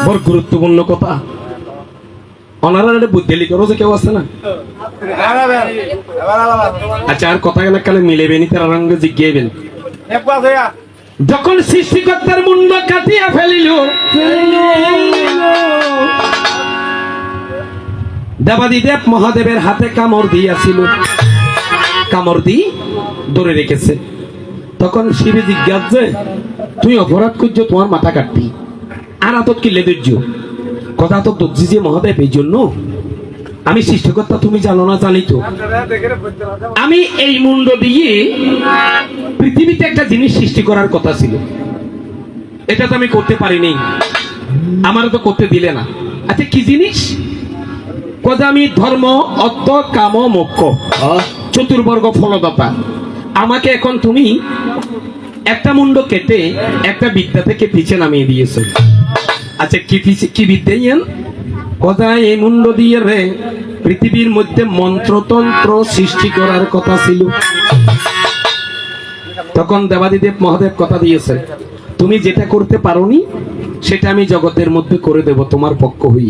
বড় গুরুত্বপূর্ণ কথা। অনারা বুদ্ধি করো যে কেউ আছে না? আচ্ছা আর কথা গেলে কালে মিলেবেন, তারা রঙে জিজ্ঞাইবেন। যখন সৃষ্টিকর্তার মুন্ড কাটিয়া ফেলিল, দেবাদিদেব মহাদেবের হাতে কামড় দিয়াছিল, কামড় দি ধরে রেখেছে। তখন শিবে জিজ্ঞাসা, তুই অপরাধ করছো, তোমার মাথা কাটবি আর আতত কিলে ধৈর্য কথা তো দর্জি যে মহাদেব, এই জন্য আমি সৃষ্টিকর্তা, তুমি জানো না? জানি তো। আমি এই মুন্ড দিয়ে পৃথিবীতে একটা জিনিস সৃষ্টি করার কথা ছিল, এটা তো আমি করতে পারিনি, আমার তো করতে দিলে না। আচ্ছা কি জিনিস? কথা আমি ধর্ম অর্থ কাম মোক্ষ চতুর্বর্গ ফলদাতা, আমাকে এখন তুমি একটা মুন্ড কেটে একটা বিদ্যা থেকে পিছে নামিয়ে দিয়েছো। আচ্ছা কি বিদ্যা? কথা এই মুন্ড দিয়ে রে পৃথিবীর মধ্যে মন্ত্রতন্ত্র সৃষ্টি করার কথা ছিল। তখন দেবাদিদেব মহাদেব কথা দিয়েছে, তুমি যেটা করতে পারোনি সেটা আমি জগতের মধ্যে করে দেব তোমার পক্ষ হই।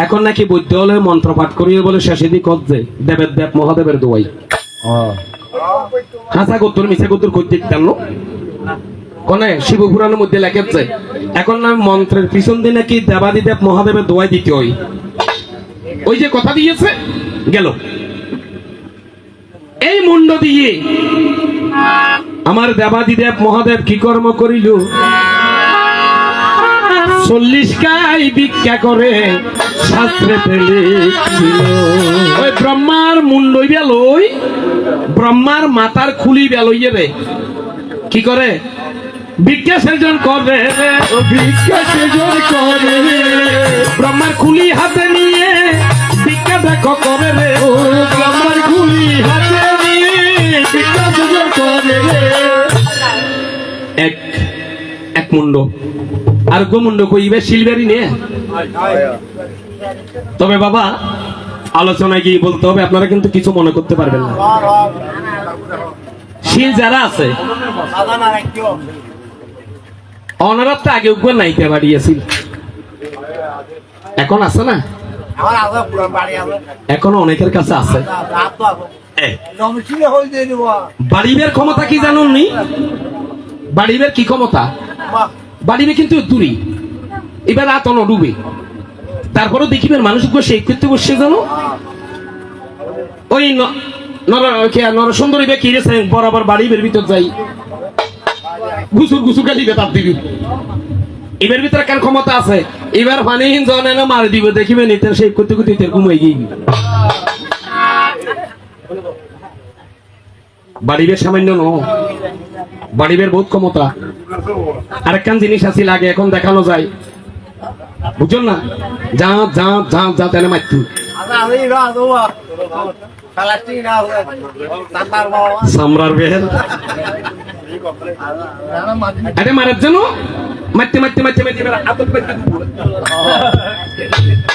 এখন নাকি বৈদ্য হলে মন্ত্র পাঠ করিয়ে বলে শেষে দিক যে দেবের দেব মহাদেবের দোয়াই। হাসা গোত্তর মিশা গোত্তর করতে জানো কনে শিবপুরাণের মধ্যে লেখেছে, এখন না মন্ত্রের পিছন দিয়ে নাকি দেবাদিদেব মহাদেবের দোয়াই দিতে হয়। ওই যে কথা দিয়েছে গেল। এই মুন্ড দিয়ে আমার দেবাদিদেব মহাদেব কি কর্ম করিল? 40 গাই ভিক্ষা করে শাস্ত্রে ফেলে ওই ব্রহ্মার মুন্ডই বেলই, ব্রহ্মার মাথার খুলি বেলই রে কি করে? ভিক্ষা সেজন করে, ভিক্ষা সেজন করে, ব্রহ্মার খুলি হাতে নিয়ে ভিক্ষা দেখো করে রে, ও ব্রহ্মার খুলি হাতে নিয়ে ভিক্ষা সেজন করে রে। এক মুন্ড আর গোমুন্ড কইবে শিলবেরি নে। তবে বাবা আলোচনায় গিয়ে বলতে হবে, আপনারা কিন্তু কিছু মনে করতে পারবেন না। শিল যারা আছে অনারত আগে উপর নাইতে বাড়িয়েছিল, এখন আছে না? এখনো অনেকের কাছে আছে। বাড়িবের ক্ষমতা কি জানুন নি? বাড়িবের কি ক্ষমতা? বাড়িবে কিন্তু দূরে, এবার রাত ডুবে, তারপরে দেখিবেন মানুষ সেই করতে বসছে জানো ওই নরসুন্দরী কি রেছেন বরাবর বাড়িবের ভিতর যাই গুসুর গুসু গালি বেতার দিবি। এবার ভিতরে কেন ক্ষমতা আছে? এবার পানিহীন জন এনে মার দিব, দেখিবেন ইতের সেই করতে করতে ইতের ঘুমাই গিয়ে বাড়িবের সামান্য ন, বাড়িবের বহুত ক্ষমতা। আরেকখান জিনিস আছে লাগে এখন দেখানো যায়, বুঝছেন না? যা যা যা যা তেনে মারতু সামরার বেহের আরে মারার জন্য মারতে মারতে মারতে মারতে আতত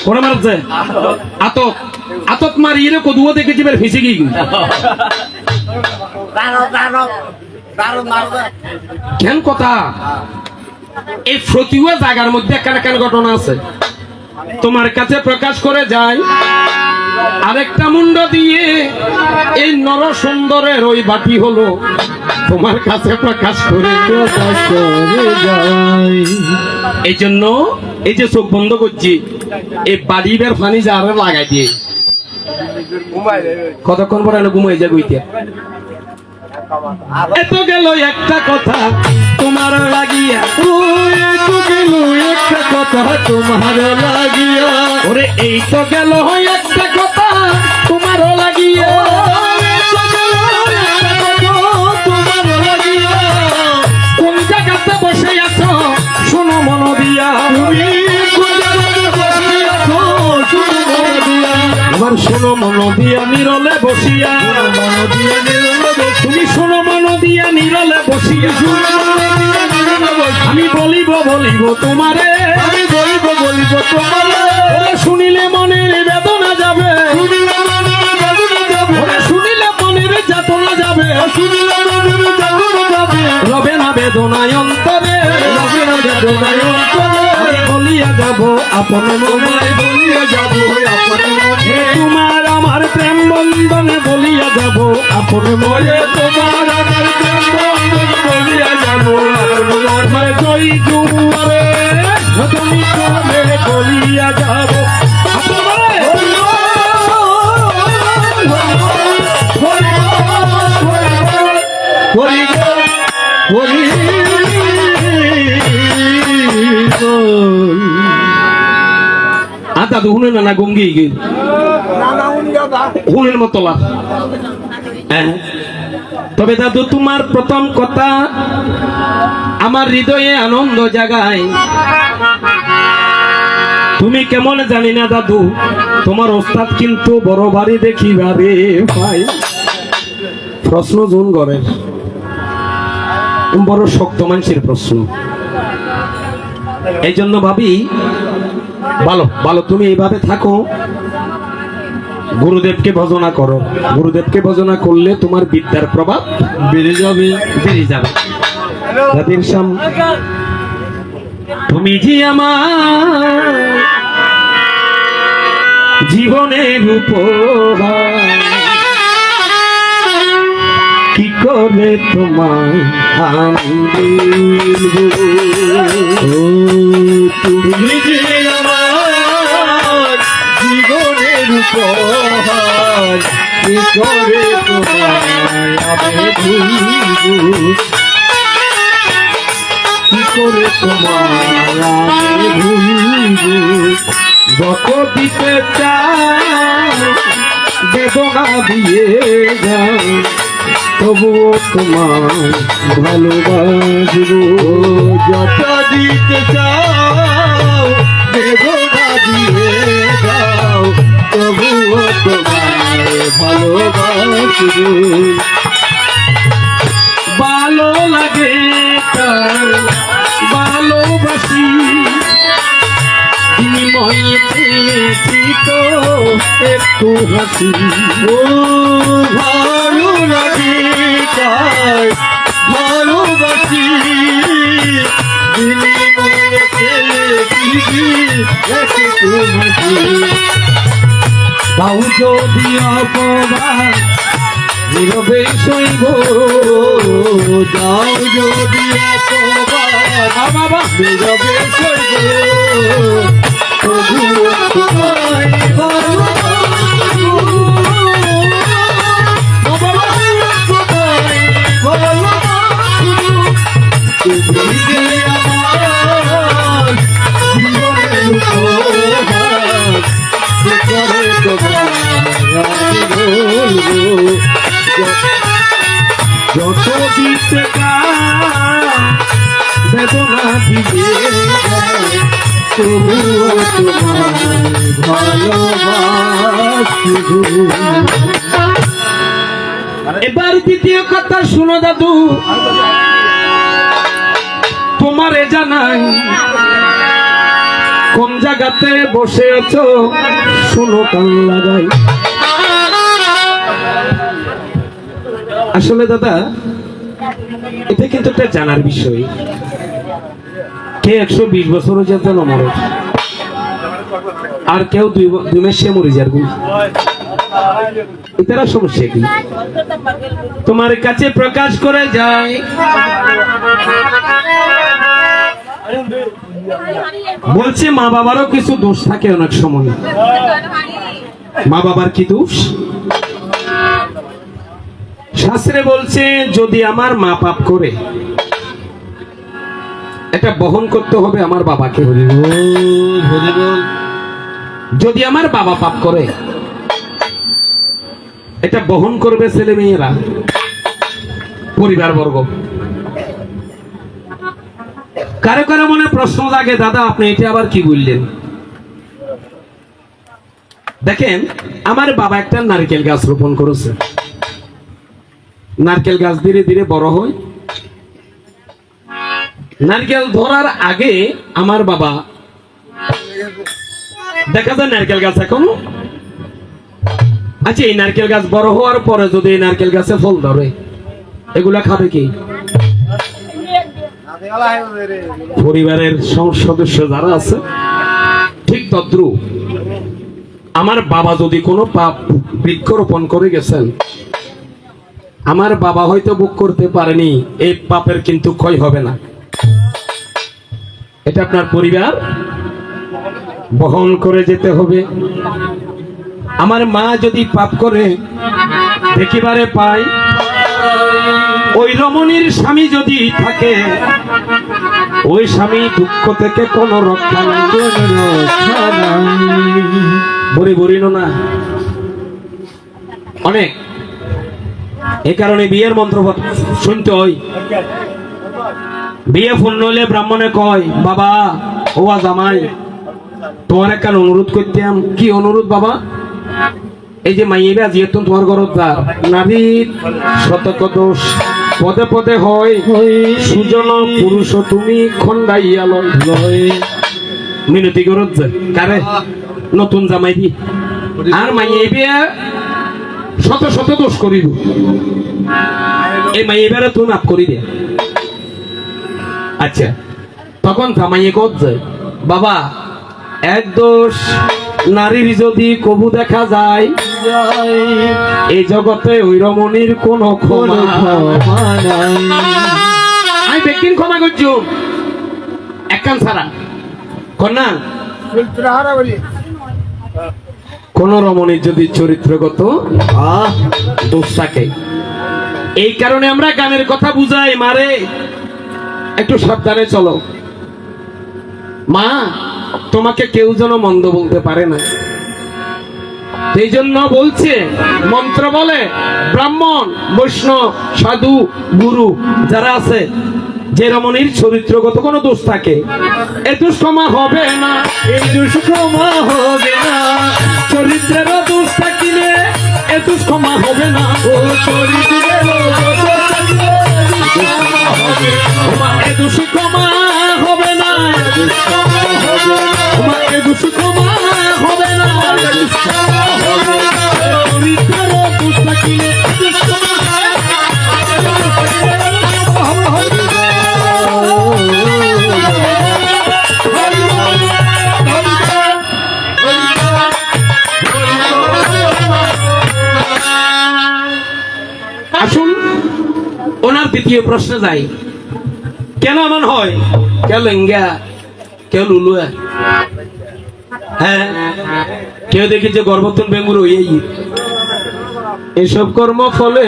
কোন মারার যায় আতত আতত মারি রে কদুয়া দেখে যাবে ফেসে গিয়ে কেন কথা এই ফ্রতিওয়া জায়গার মধ্যে কেন কেন ঘটনা আছে তোমার কাছে প্রকাশ করে যায়। আরেকটা মুন্ড দিয়ে এই নর সুন্দরের ওই বাটি হলো তোমার কাছে প্রকাশ করে যায়। এই জন্য এই যে চোখ বন্ধ করছি, এই বাড়িবের পানি যারা লাগাই দিয়ে কতক্ষণ পরে ঘুমাই যায় গইতে। এত গেল একটা কথা তোমার লাগিয়া, এত গেল একটা কথা তোমার লাগিয়া, ওরে এই তো গেল একটা কথা তোমার লাগিয়া, তোমার লাগিয়া। কোন জায়গাতে বসে আছো শোনো মন দিয়া, তুমি কোন জায়গাতে বসে আছো শোনো মন দিয়া, আমার শোনো মন দিয়া নিরলে বসিয়া, মন দিয়া নিরলে তুমি শোনো মন দিয়া নিরলে বসিয়া, আমি বলিব বলিব তোমারে, আমি বলিব বলিব তোমারে, শুনিলে মনের বেদনা যাবে, শুনিলে মনের বেদনা যাবে, শুনিলে মনের যাতনা যাবে, শুনিলে মনের যাতনা যাবে, রবে না বেদনায় অন্তরে, রবে না বেদনায় অন্তরে, আমি বলিয়া যাব আপন মনে, বলিয়া যাব আপন মনে, তোমার আমার প্রেম বন্ধনে বলিয়া যাব আপন মনে, তোমার আমার প্রেম বন্ধনে বলিয়া যাব আপন মনে, জয় জুয়ারে তুমি চলে বলিয়া যাব আপন মনে। দাদু শুনে না গঙ্গি শুনের মতলা। তবে দাদু তোমার প্রথম কথা আমার হৃদয়ে আনন্দ জাগায়, তুমি কেমন জানি না দাদু তোমার ওস্তাদ কিন্তু বড় বাড়ি দেখিবারে ভাই। প্রশ্ন জুন করে বড় শক্ত মানুষের প্রশ্ন, এই জন্য ভাবি ভালো ভালো তুমি এইভাবে থাকো, গুরুদেবকে ভজনা করো, গুরুদেবকে ভজনা করলে তোমার বিদ্যার প্রভাব বেড়ে যাবে, বেড়ে যাবে। রাধের শ্যাম তুমি যে আমার জীবনের উপহার, কি করে তোমায় আমি বলবো, তুমি যে আমার জীবনের উপহার, কি করে তোমায় আমি বলবো, কি করে তোমায় আমি বলবো, যত দিতে চাই বেদনা দিয়ে যাও, তবুও তোমায় ভালোবাসবো, যত দিতে চাও বেদনা দিয়ে যাও, তবুও তোমায় ভালোবাসবো। ভালো লাগে তার ভালোবাসি, বিনিময়ে পেয়েছি তো একটু হাসি, ও ভালো লাগে তাই ভালোবাসি, বিনিময়ে পেয়েছি একটু হাসি। দাও যদি অপবাদ নীরবে সইব, দাও যদি অপবাদ বাবা নীরবে সইব, তবুও তোমায় ভালোবাসবো। তুমি যে আমার জীবনের উপহার, যে করে তোমার আমি বলবো, যত দিতে বেদনা দিবে তবুও তোমায় ভালোবাসবো। এবার দ্বিতীয় কথা শুনো দাদু, তোমারে জানাই কোন জায়গাতে বসে আছো, শুনো কান লাগাই। আসলে দাদা এটা কিন্তু একটা জানার বিষয়, কে 120 বছরও যেত না মরে, আর কেউ 2 মাসে মরে যাবে, এটার সমস্যা কি? তোমার কাছে প্রকাশ করে যায়, বলছে মা বাবারও কিছু দোষ থাকে অনেক সময়। মা বাবার কি দোষ? শাস্ত্রে বলছে যদি আমার মা পাপ করে, এটা বহন করতে হবে আমার বাবাকে। যদি আমার বাবা পাপ করে, এটা বহন করবে ছেলে মেয়েরা, পরিবার বর্গ। কারো কারো মনে প্রশ্ন জাগে, দাদা আপনি এটা আবার কি বললেন? দেখেন, আমার বাবা একটা নারকেল গাছ রোপণ করেছে, নারকেল গাছ ধীরে ধীরে বড় হয়, নারকেল ধরার আগে আমার বাবা, দেখা যায় নারকেল গাছ এখন, আচ্ছা এই নারকেল গাছ বড় হওয়ার পরে যদি এই নারকেল গাছে ফল ধরে, এগুলা খাবে কি? পরিবারের সদস্য যারা আছে। ঠিক তদ্রুপ আমার বাবা যদি কোনো পাপ বৃক্ষরোপণ করে গেছেন, আমার বাবা হয়তো ভোগ করতে পারেনি, এই পাপের কিন্তু ক্ষয় হবে না, এটা আপনার পরিবার বহন করে যেতে হবে। আমার মা যদি পাপ করে দেখিবারে পাই, ওই রমণীর স্বামী যদি থাকে, ওই স্বামী দুঃখ থেকে কোনো রক্ষা নাই, বড়ি বড়িল না অনেক। এই কারণে বিয়ের মন্ত্র শুনতে হয়। বিয়ে পূর্ণ হলে ব্রাহ্মণে কয়, বাবা ও জামাই তোমার একটা অনুরোধ করতাম। কি অনুরোধ বাবা? এই যে মাইয়েরা যেহেতু তোমার ঘরত নারীর শতক দোষ পদে পদে হয়, সুজন পুরুষ তুমি খন্ডাইয়া লয়। মিনতি ঘরত যায় কারে নতুন জামাই দি, আর মাইয়ে বিয়া শত শত দোষ করিব, এই মাইয়ে বেড়া তুমি মাফ করি দে। আচ্ছা, তখন জামাইয়ে কত যায়, বাবা এক দোষ নারীর যদি কবু দেখা যায়, এই জগতে ওই রমণীর কোন ক্ষমা নাই। আমি ব্যক্তির ক্ষমা করছি একখান ছাড়া কন্যা, কোন রমণীর যদি চরিত্রগত দোষ থাকে। এই কারণে আমরা গানের কথা বুঝাই, মারে একটু সাবধানে চলো, মা তোমাকে কেউ যেন মন্দ বলতে পারে না। এই জন্য বলছে মন্ত্র বলে, ব্রাহ্মণ বৈষ্ণব সাধু গুরু যারা আছে, যে রমণীর চরিত্রগত কোনো দোষ থাকে, এ দোষ ক্ষমা হবে না, এই দোষ ক্ষমা হবে না। চরিত্রের দোষ থাকিলে এ দোষ ক্ষমা হবে না, ও চরিত্রের এ দোষ ক্ষমা হবে না, এ দোষ ক্ষমা হবে না। চরিত্রের দোষ থাকিলে দোষ ক্ষমা হবে। এবার দ্বিতীয় প্রশ্নে যাই, কেন এমন হয়? কেউ লেঙ্গা, কেউ লুলুয়া, হ্যাঁ, কেউ দেখি যে গর্ভতন বেঙ্গুর হইয়াই। এসব কর্ম ফলে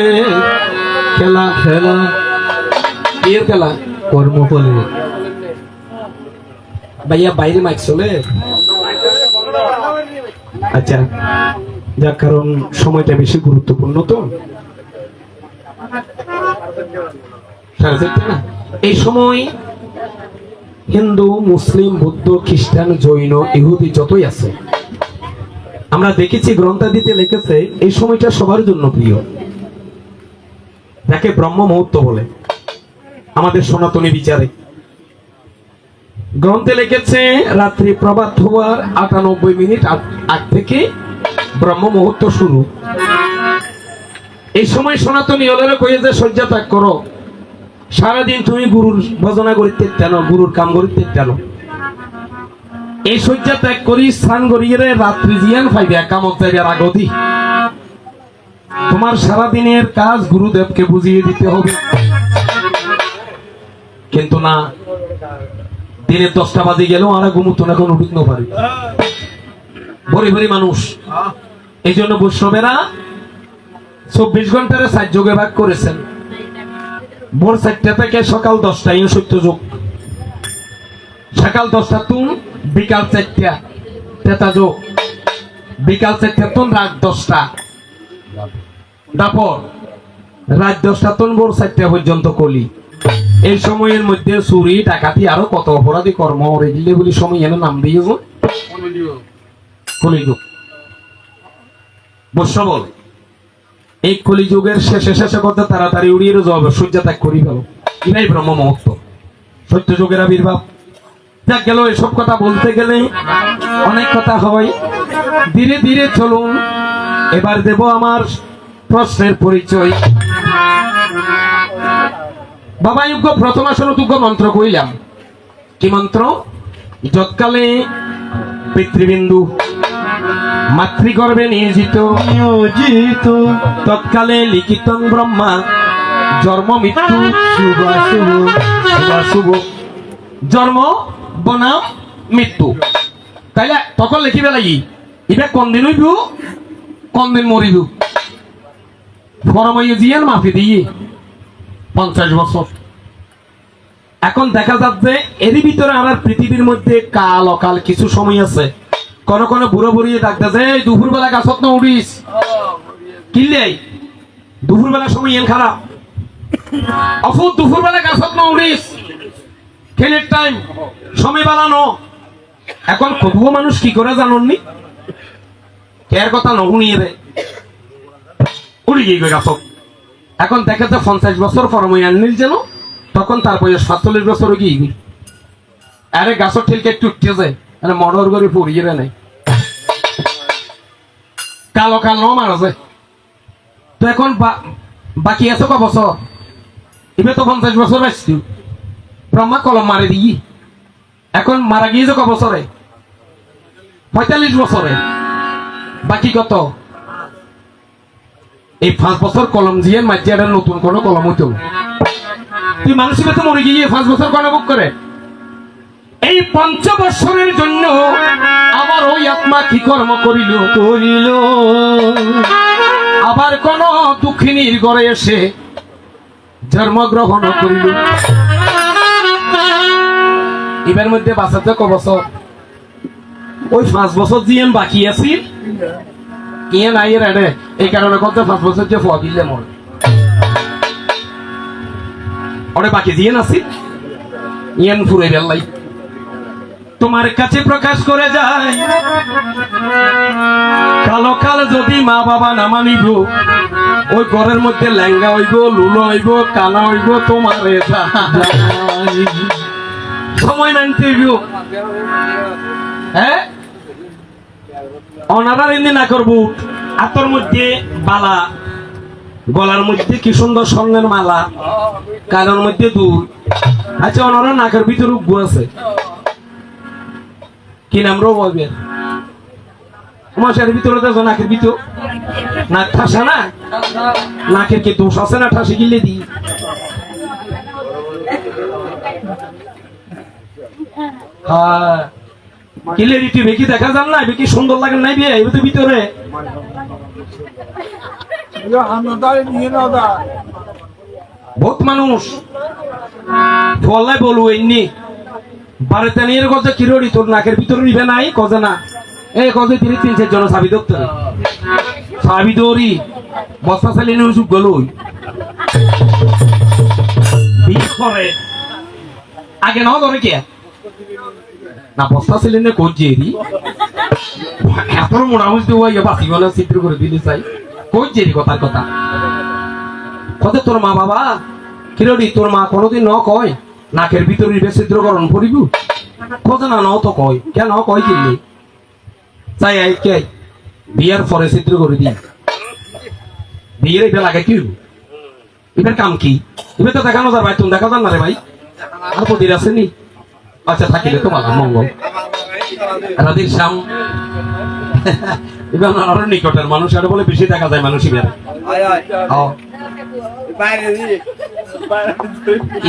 খেলা খেলা বিয়ের খেলা কর্মফলে ভাইয়া বাইরে মাইক চলে। আচ্ছা যার কারণ সময়টা বেশি গুরুত্বপূর্ণ তো। না, এই সময় হিন্দু, মুসলিম, বৌদ্ধ, খ্রিস্টান, জৈন, ইহুদি যতই আছে, আমরা দেখেছি গ্রন্থাদিতে লিখেছে এই সময়টা সবার জন্য প্রিয়, যাকে ব্রহ্ম মুহূর্ত বলে আমাদের সনাতনী বিচারে। গ্রন্থে লিখেছে রাত্রি প্রভাত হওয়ার ৯৮ মিনিট আগ থেকে ব্রহ্ম মুহূর্ত শুরু। এই সময় সনাতনী হলেরা কয়ে যে শয্যা ত্যাগ করো, সারাদিন তুমি গুরুর ভজনা করিতে কেন, গুরুর কাম করিতে কেন। এই শয্যা ত্যাগ করি স্নান করিয়ে রাত্রি জিয়ান ফাইবে কামত যাইবার আগতি। তোমার সারাদিনের কাজ গুরুদেবকে বুঝিয়ে দিতে হবে। কিন্তু না, দিনের 10টা বাজে গেলেও আর ঘুমুতো এখন উঠিত না পারি ভরি ভরি মানুষ। এই জন্য বৈষ্ণবেরা 24 ঘন্টার 7 যোগে ভাগ করেছেন। ভোর 4টা থেকে সকাল 10টা ইন সত্য যোগ, সকাল 10টা তুম বিকাল 4টা তেতা যোগ, বিকাল 4টা তুম রাত 10টা দাপর, রাত 10টা তুম ভোর 4টা পর্যন্ত কলি। এই সময়ের মধ্যে চুরি ডাকাতি আরো কত অপরাধী কর্ম রেগিলে বলি সময় এনে নাম দিয়েছে কলিযুগ। বৈষ্ণব এই কলিযুগের শেষে শেষে করতে তাড়াতাড়ি উড়িয়ে যাবে, সূর্য ত্যাগ করি গেল, ইনাই ব্রহ্ম মুহূর্ত, সত্য যুগের আবির্ভাব। যা গেল, এসব কথা বলতে গেলে অনেক কথা হয়, ধীরে ধীরে চলুন। এবার দেব আমার প্রশ্নের পরিচয়। বাবা যুগ প্রথম আসন তুগ্য মন্ত্র কইলাম। কি মন্ত্র? যৎকালে পিতৃবিন্দু মাতৃগর্ভে নিয়োজিত তৎকালে লিখিতং ব্রহ্মা জন্ম মৃত্যু শুভ জন্ম বনাম মৃত্যু। তাইলে তখন লিখিবে লাগি এটা কোন দিন হইব, কোন দিন মরিব। ফরমাইয়ে জিয়ান মাফি দিয়ে 50 বছর। এখন দেখা যাচ্ছে এরই ভিতরে আমার পৃথিবীর মধ্যে কাল অকাল কিছু সময় আছে। কোন কোন বুড়ো বুড়িয়ে ডাকতেছে দুপুর বেলা গাছত না উড়িস কিনলে, দুপুর বেলা সময় এন খারাপ অফুর, দুপুর বেলা গাছত না উড়িস খেলের টাইম সময় বাড়ানো। এখন তবুও মানুষ কি করে জাননি, কেয়ার কথা নগুনিয়ে দেয় উড়ি গিয়ে গাছত। এখন দেখে তো 50 বছর ফরমই আননিল যেন, তখন তার বয়স 47 বছর গিয়ে আরে গাছর ঠিলকে একটু উঠতে যায়, মানে মডর করে পড়িয়ে নেই কালো কাল ন মারা যায়। তো এখন বাকি আছে ক বছর? এবার তো 50 বছর আসছিল, ব্রহ্মা কলম মারে দিই। এখন মারা গিয়েছে ক বছরে? 45 বছরে। বাকি কত? এই 5 বছর কলম দিয়ে মাঝে নতুন কোনো কলম হইতো। তুই মানুষের তো মরে গিয়ে 5 বছর কোনো বুক করে। এই 5 বছরের জন্য আমার ওই আত্মা কি কর্ম করিল, আবার কোন দুঃখিনীর ঘরে এসে জন্মগ্রহণ করিল। এবার মধ্যে বাঁচাতে ক বছর? ওই 5 বছর জিয়ান বাকি আছিল ইয়ে নাই রে, এই কারণে কত 5 বছর যে ফোয়া দিলে মরে ওরে বাকি জিয়ান আছিল ইয়ান ফুরে বেলাই। তোমার কাছে প্রকাশ করে যায় কালো কাল যদি মা বাবা না মানিব, ওই ঘরের মধ্যে লেঙ্গা হইব, লুলো হইব, কানা হইব, তোমার সময় মানতে হইব। হ্যাঁ অনারার এমনি না করবো। হাতের মধ্যে বালা, গলার মধ্যে কি সুন্দর স্বর্ণের মালা, কানের মধ্যে দুল। আচ্ছা ওনারা নাকের ভিতরে উগ্র আছে, কি নাম রো বলবেন? মাসের ভিতরে দেখো নাকের ভিতর নাক ঠাসা না, নাকের কি দোষ আছে না ঠাসি গিলে দি হ্যাঁ কিলেরিটি বেকি দেখা যান না, বেকি সুন্দর লাগে নাই বিয়ে এই ভিতরে বহুত মানুষ ফলাই বলবো এমনি বাড়িতে নিয়ে কথা কিরোড়ি তোর নাকের ভিতরে নিবে নাই কজে না এই কজে 3-4 জন চাবি ধরতে চাবি দৌড়ি বস্তা চালিয়ে ওষুধ গেল বিয়ে করে আগে নাও ধরে কে না বস্তা চালিয়ে করছে এত মোড়া বুঝতে হয়ে বাসি গলা চিত্র করে দিলে চাই করছে কথার কথা কত তোর মা বাবা কিরোড়ি তোর মা কোনোদিন ন কয় নাকের ভিতরে ছিদ্রকরণ করিব কত না নাও তো কয় কেন কয় কিনলে চাই আই কে বিয়ার পরে ছিদ্র করে দিই বিয়ের এটা লাগে কি এটার কাম কি এবার তো দেখানো যায় ভাই তুমি দেখা যান না রে ভাই আর প্রতির আছে নি আচ্ছা থাকিলে তোমার মঙ্গল রাধের শ্যাম এবার আরো নিকটের মানুষ আর বলে বেশি দেখা যায় মানুষই বেড়ে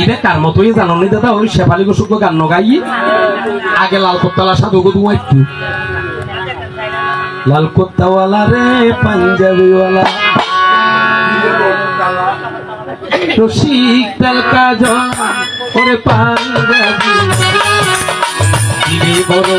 এটা কার মতোই জানো নি দাদা ওই শেফালি গোসুক গান গাই আগে লাল কোত্তালা সাধু গো দুয়াই লাল কোত্তাওয়ালা রে পাঞ্জাবিওয়ালা রসিক তেলকা জলা ওরে পাঞ্জাবি বড়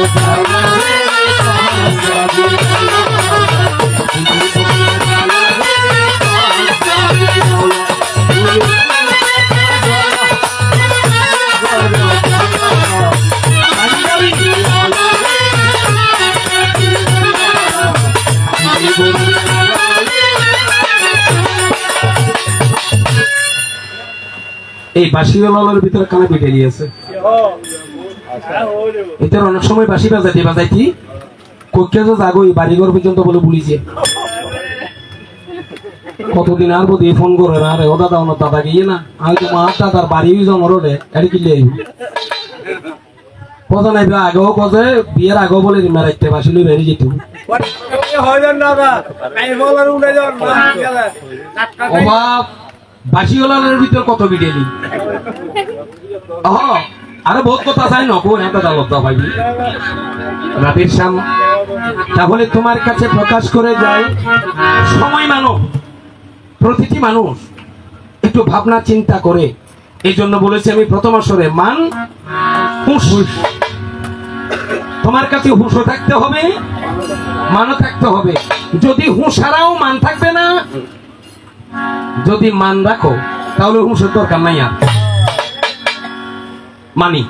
এই বাঁশিওয়ালার ভিতরে কানে পিঠে দিয়েছে এটার অনেক সময় বাঁশি বাজাইতি কোকে যে যাগো এই বাড়িঘর পর্যন্ত বলে বলিছে কতদিন আর বোধ ফোন করে না রে ও দাদা ওনার দাদা গিয়ে না আমি তো মা দাদার বাড়ি জমর রে এটি কিনলে কথা নাই আগেও কজে বিয়ের আগেও বলে মেরাইতে বাসি লই বেরিয়ে যেত অভাব বাসিওয়ালার ভিতর কত বিডেলি আরে বহুত কথা চাই নকোন একটা লজ্জা পাইবি রাতের শাম তাহলে তোমার কাছে প্রকাশ করে যায় সময় মানো প্রতিটি মানুষ একটু ভাবনা চিন্তা করে এই জন্য বলেছি আমি প্রথম আসরে মান হুঁশ তোমার কাছে হুঁশও থাকতে হবে মানও থাকতে হবে যদি হুঁশ হারাও মান থাকবে না যদি মান রাখো তাহলে হুঁশের দরকার নাই আর মানি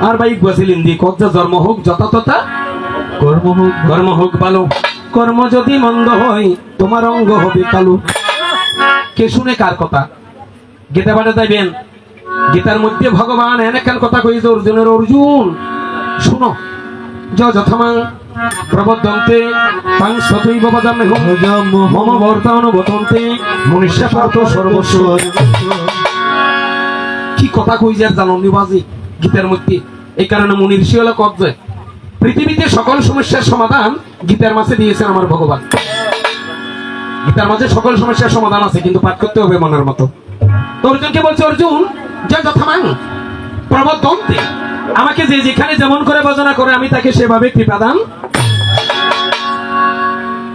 আর ভাই বসিলেন দি কত জন্ম হোক যথাতথা কর্ম হোক ভালো কর্ম যদি মন্দ হয় তোমার অঙ্গ হবে কালো কে শুনে কার কথা গীতা পাঠে যাইবেন গীতার মধ্যে ভগবান এনেকান কথা কইছে অর্জুনের অর্জুন শুনো যথামাং প্রবদ্ধন্তে তাং সতৈব বদামে মম বর্তানো বতন্তে মনুষ্য পার্থ সর্বস্ব কি কথা কইছে আর জানো নিবাজি গীতার মধ্যে এই কারণে মুনি ঋষি হলো কচ্ছে পৃথিবীতে সকল সমস্যার সমাধান গীতার মাঝে দিয়েছেন আমার ভগবান গীতার মাঝে সকল সমস্যার সমাধান আছে কিন্তু পাঠ করতে হবে মনের মতো তো অর্জুনকে বলছে অর্জুন যে যথামাং প্রবদ্ধন্তে আমাকে যে যেখানে যেমন করে ভজনা করে আমি তাকে সেভাবে কৃপাদান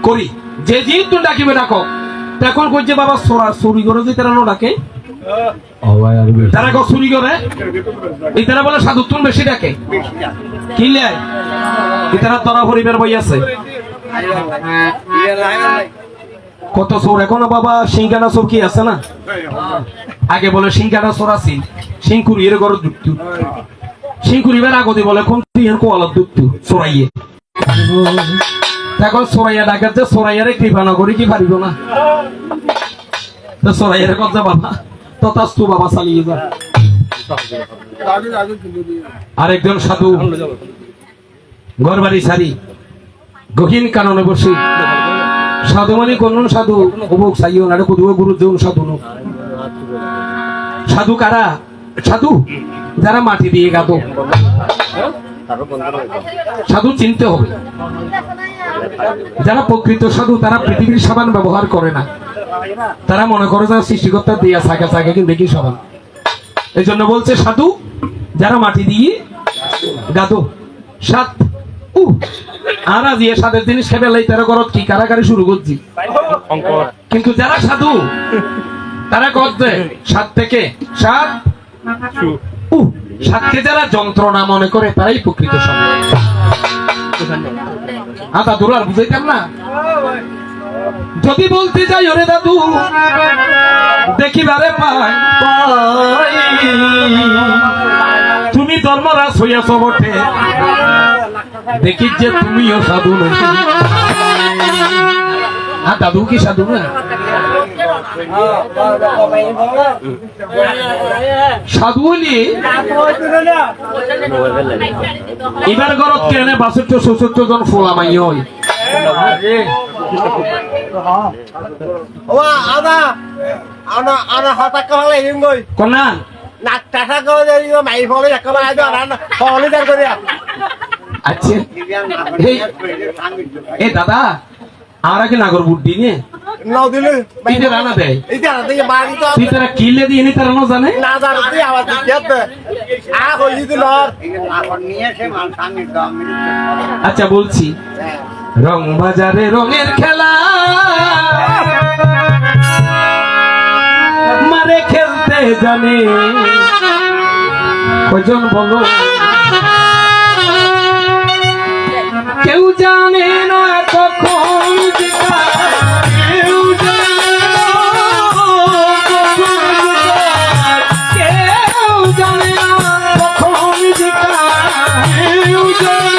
করি যে যেহেতু ডাকিবে ডাকো তখন কইছে বাবা চুরি করে যে তারা ডাকে তারা চুরি করে এই তারা বলে সাধুত্তম বেশি ডাকে কিলে তারা তরা পরিবার বই আছে কত চোর এখনো বাবা সিংকানা চোর কি আছে না আগে বলে সিংকানা চোর আছিল সিংকুরি এর ঘর যুক্ত সিংকুরিবার আগতে বলে কোন কোয়ালত যুক্ত চোরাইয়ে এখন চোরাইয়া ডাকাত যে চোরাইয়ারে কৃপা নগরী কি পারিব না তো চোরাইয়ারে কথা বাবা তথাস্তু বাবা চালিয়ে যা আরেকজন সাধু ঘর বাড়ি সারি গহীন কাননে বসে সাধু মানে কোন সাধু অমুক সাইও না গুরু দেউন সাধু সাধু কারা সাধু যারা মাটি দিয়ে গাতো সাধু চিনতে হবে যারা প্রকৃত সাধু তারা পৃথিবীর সাবান ব্যবহার করে না তারা মনে করে যে সৃষ্টিকর্তা দিয়া থাকে থাকে কিন্তু দেখি সবাই এই জন্য বলছে সাধু যারা মাটি দিয়ে গাদো সাত আর আজ ইয়ে সাদের জিনিস খেবে লাই তারা করত কি কারাকারি শুরু করছি কিন্তু যারা সাধু তারা করছে সাত থেকে সাত সাতকে যারা যন্ত্রণা মনে করে তারাই প্রকৃত সাধু দাদুর আর বুঝাইতাম না যদি বলতে যাই ওরে দাদু দেখিবারে পাই তুমি ধর্মরাজ হইয়াছ বটে দেখি যে তুমিও সাধু নাকি দাদু কি সাধু না সাধু হলি এবার গরত কেনে 62-64 জন ফোলামাই হয় কন্যা আচ্ছা এ দাদা আর আগে নাগর বুদ্ধি নিয়ে রানা দেয় তুই তারা কিলে দিয়ে নি তারা জানে আচ্ছা বলছি রং বাজারে রঙের খেলা মারে খেলতে জানে কজন বলো কেউ জানে না কখন কেউ জানে না কখন কেউ জানে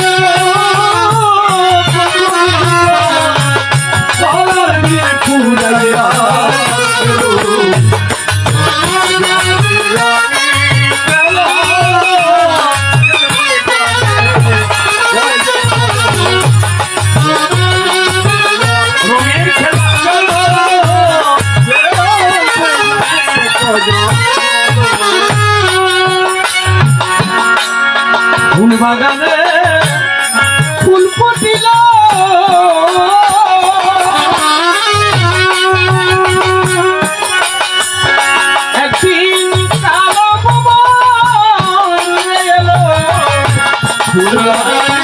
ফুল বাগানে ফুল ফুটিল একদিন কালো পবন এলো ফুল বাগানে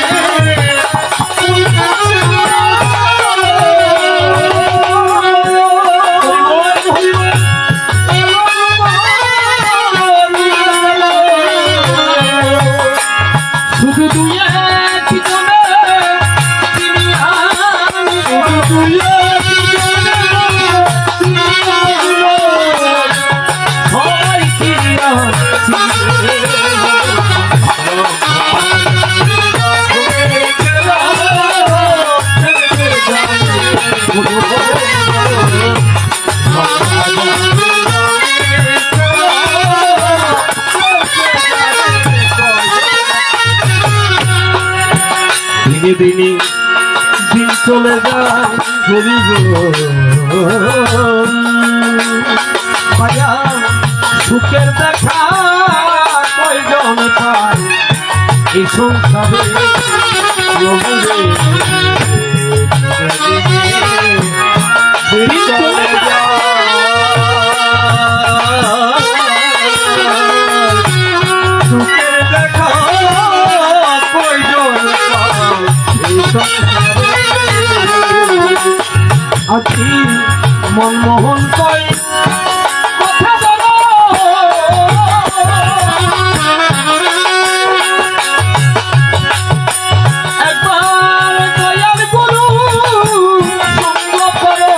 দিনে দিন চলে যায় ভাইয়া সুখের দেখা কয়জন পায় এই সংসারে চলে সুখের দেখা কয়জন আছি মনমোহন কয় কথা বলো একবার দয়াল গুরু সঙ্গ করো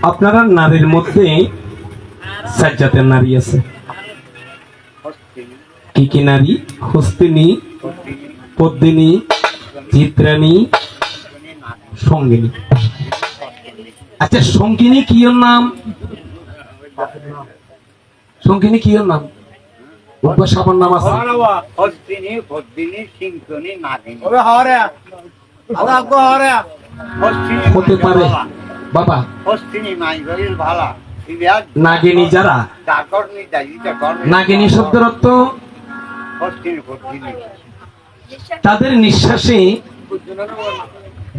আপনারা নারীর মধ্যে 4 জাতের নারী আছে। কি কি নারী? হস্তিনী, পদ্মিনী, চিত্রাণী, সঙ্গিনী। আচ্ছা, সঙ্গিনী কি ওর নাম? সঙ্গিনী কি ওর নাম? উপর সাপর নাম আছে। হস্তিনী, বদ্দিনী, সিংহনী, নাগিনী। হতে পারে বাবা। হস্তিনী মাইগরির ভালা। নাগিনী যারা, ডাকরনি দাইটা করনি। নাগিনী শব্দের অর্থ হস্তিনী, বদ্দিনী। তাদের নিঃশ্বাসে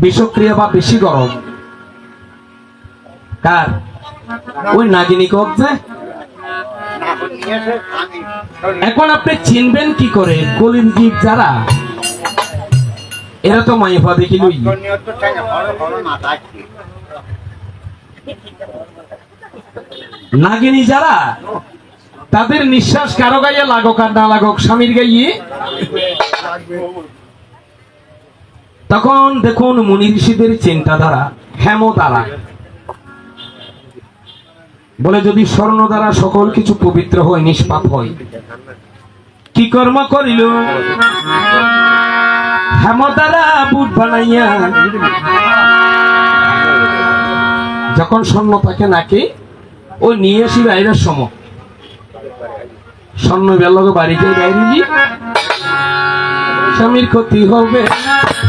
বিষক্রিয়া বা বেশি গরম। কার? ওই নাগিনী কক যে। নাগর নিয়েছে আমি। এখন আপনি চিনবেন কি করে? কলির জীব যারা, এরা তো মাইফা দেখিলই। কর্ণীয় তো থাকে বড় বড় মাথা আছে। নাগিনী যারা, তাদের নিঃশ্বাস কারো গায়ে লাগুক আর না লাগুক, স্বামীর গায়ে। তখন দেখুন মুনি ঋষিদের চিন্তাধারা, হেম দ্বারা বলে যদি স্বর্ণ দ্বারা সকল কিছু পবিত্র হয়, নিষ্পাপ হয়, কি কর্ম করিল? হেম দ্বারা বুট বানাইয়া যখন স্বর্ণ তাকে নাকে, ওই নিয়ে আসি বাইরের সময় স্বর্ণ বেলকে বাড়িতে বাইরে, স্বামীর ক্ষতি হবে,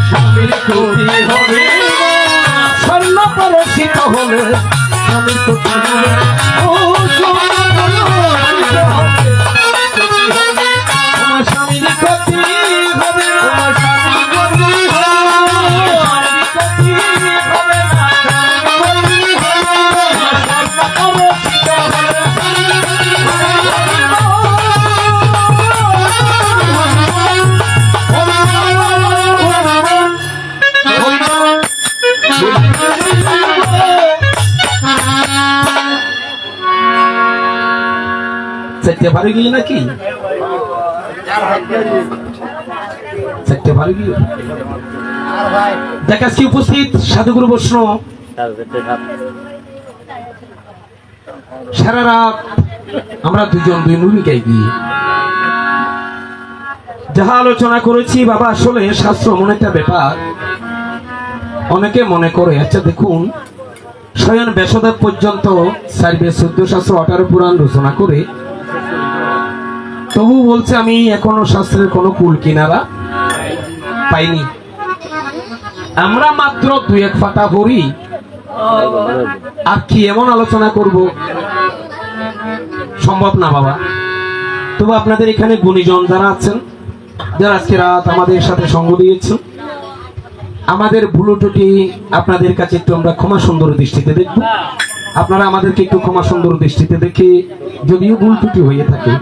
স্বামীর ক্ষতি হবে, স্বর্ণ পরশিত হলে স্বামীর ক্ষতি হবে। ও স্বর্ণ পরশিত হবে, আমার স্বামীর ক্ষতি হবে, আমার স্বামীর ক্ষতি হবে, স্বামীর ক্ষতি হবে, স্বামীর ক্ষতি হবে, স্বর্ণ পরশিত হবে। চারটে ভালো গিয়ে নাকি? চারটে ভালো গিয়ে দেখ। আজকে উপস্থিত সাধুগুরু বৈষ্ণব, সারা রাত আমরা দুজন দুই ভূমিকায় গিয়ে যাহা আলোচনা করেছি বাবা, আসলে শাস্ত্র এমন একটা ব্যাপার, অনেকে মনে করে, আচ্ছা দেখুন, স্বয়ং ব্যাসদেব পর্যন্ত 14 শাস্ত্র 18 পুরাণ রচনা করে তবু বলছে আমি এখনো শাস্ত্রের কোনো কুল কিনারা পাইনি। আমরা মাত্র 2-1 পাতা পড়ি, আর কি এমন আলোচনা করব? সম্ভব না বাবা। তবু আপনাদের এখানে গুণীজন যারা আছেন, যারা আজকে রাত আমাদের সাথে সঙ্গ দিয়েছেন, আমাদের ভুল ত্রুটি আপনাদের কাছে একটু আমরা ক্ষমা সুন্দর দৃষ্টিতে দেখব। আপনারা আমাদেরকে একটু ক্ষমা সুন্দর দৃষ্টিতে দেখে, যদিও ভুল ত্রুটি হয়ে থাকে,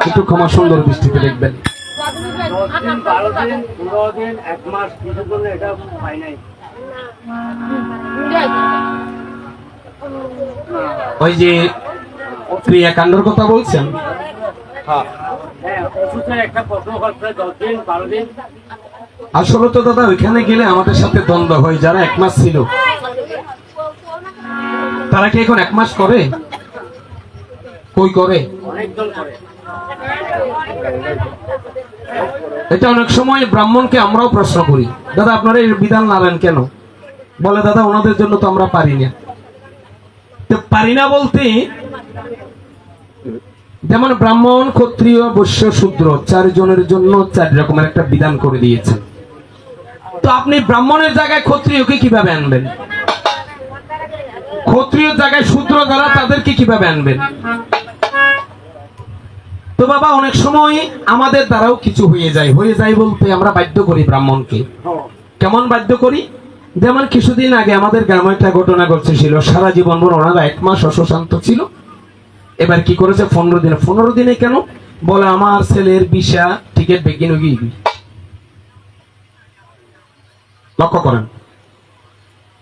একটু ক্ষমা সুন্দর দৃষ্টিতে দেখবেন। 10 দিন, 12 দিন, 15 দিন, 1 মাস কিছু করলে এটা পাই নাই। ওই যে ক্রিয়াকাণ্ডের কথা বলছেন, হ্যাঁ, ওষুধের একটা প্রশ্ন করতে 10 দিন, 12 দিন। আসলে তো দাদা ওইখানে গেলে আমাদের সাথে দ্বন্দ্ব হয়। যারা 1 মাস ছিল তারা কি এখন 1 মাস করে? কই করে? অনেক দল করে। এটা অনেক সময় ব্রাহ্মণকে আমরাও প্রশ্ন করি, দাদা আপনারা এর বিধান নালেন কেন? বলে দাদা ওনাদের জন্য তো আমরা পারি না। তো পারি না বলতে, যেমন ব্রাহ্মণ, ক্ষত্রিয়, বৈশ্য, শূদ্র 4 জনের জন্য 4 রকমের একটা বিধান করে দিয়েছেন। তো আপনি ব্রাহ্মণের জায়গায় ক্ষত্রিয়কে কিভাবে আনবেন? ক্ষত্রিয় জায়গায় শূদ্র যারা, তাদেরকে কিভাবে আনবেন? তো বাবা অনেক সময় আমাদের দ্বারাও কিছু হয়ে যায় বলতে আমরা বাধ্য করি ব্রাহ্মণকে। কেমন বাধ্য করি? যেমন কিছুদিন আগে আমাদের গ্রামে একটা ঘটনা ঘটছিল, সারা জীবন ভর ওনারা 1 মাস অশান্ত ছিল। এবার কি করেছে 15 দিনে। 15 দিনে কেন? বলে আমার ছেলের ভিসা টিকিট বেগিন গিয়ে। লক্ষ্য করেন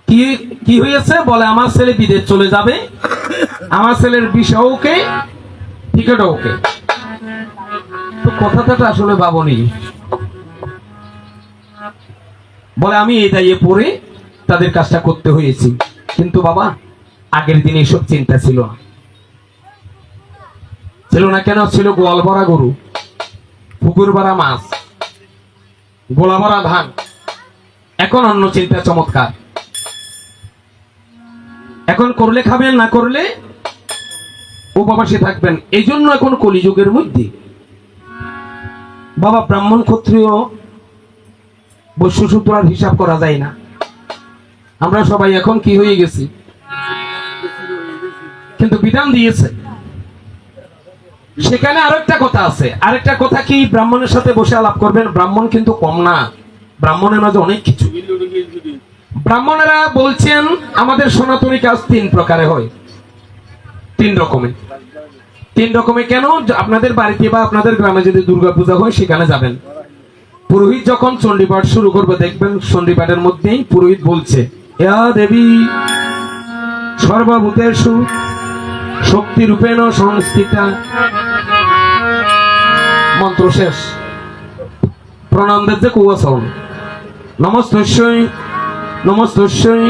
কি কি হয়েছে? বলে আমার ছেলে বিদেশ চলে যাবে, আমার ছেলের ভিসা ওকে, টিকিট ওকে। তো কথাটা আসলে ভাবনি। বলে আমি এই দায়ে পড়ে তাদের কাজটা করতে হয়েছি। কিন্তু বাবা আগের দিনে এসব চিন্তা ছিল না। ছিল না কেন? ছিল গোয়াল ভরা গরু, পুকুর ভরা মাছ, গোলা ভরা ধান। এখন অন্য চিন্তা চমৎকার। এখন করলে খাবেন, না করলে উপবাসে থাকবেন। এই জন্য এখন কলিযুগের মধ্যে বাবা ব্রাহ্মণ ক্ষত্রিয় বৈশ্য শূদ্রার হিসাব করা যায় না। আমরা সবাই এখন কি হয়ে গেছি, কিন্তু বিধান দিয়েছে। সেখানে আরেকটা কথা আছে। আরেকটা কথা কি, ব্রাহ্মণের সাথে বসে আলাপ করবেন। ব্রাহ্মণ কিন্তু কম না, ব্রাহ্মণের মাঝে অনেক কিছু। ব্রাহ্মণেরা বলছেন আমাদের সনাতনী কাজ 3 প্রকারে হয়, 3 রকমের। 3 রকমের কেন? আপনাদের বাড়িতে বা আপনাদের গ্রামে যদি দুর্গাপূজা হয় সেখানে যাবেন, পুরোহিত যখন চণ্ডীপাঠ শুরু করবে দেখবেন চণ্ডীপাঠের মধ্যেই পুরোহিত বলছে, ইয়া দেবী সর্বভূতেষু শক্তি রূপেণ সংস্থিতা। মন্ত্র শেষ, প্রণাম দিতে কুয়াশন, নমস্তস্যই নমস্তস্যই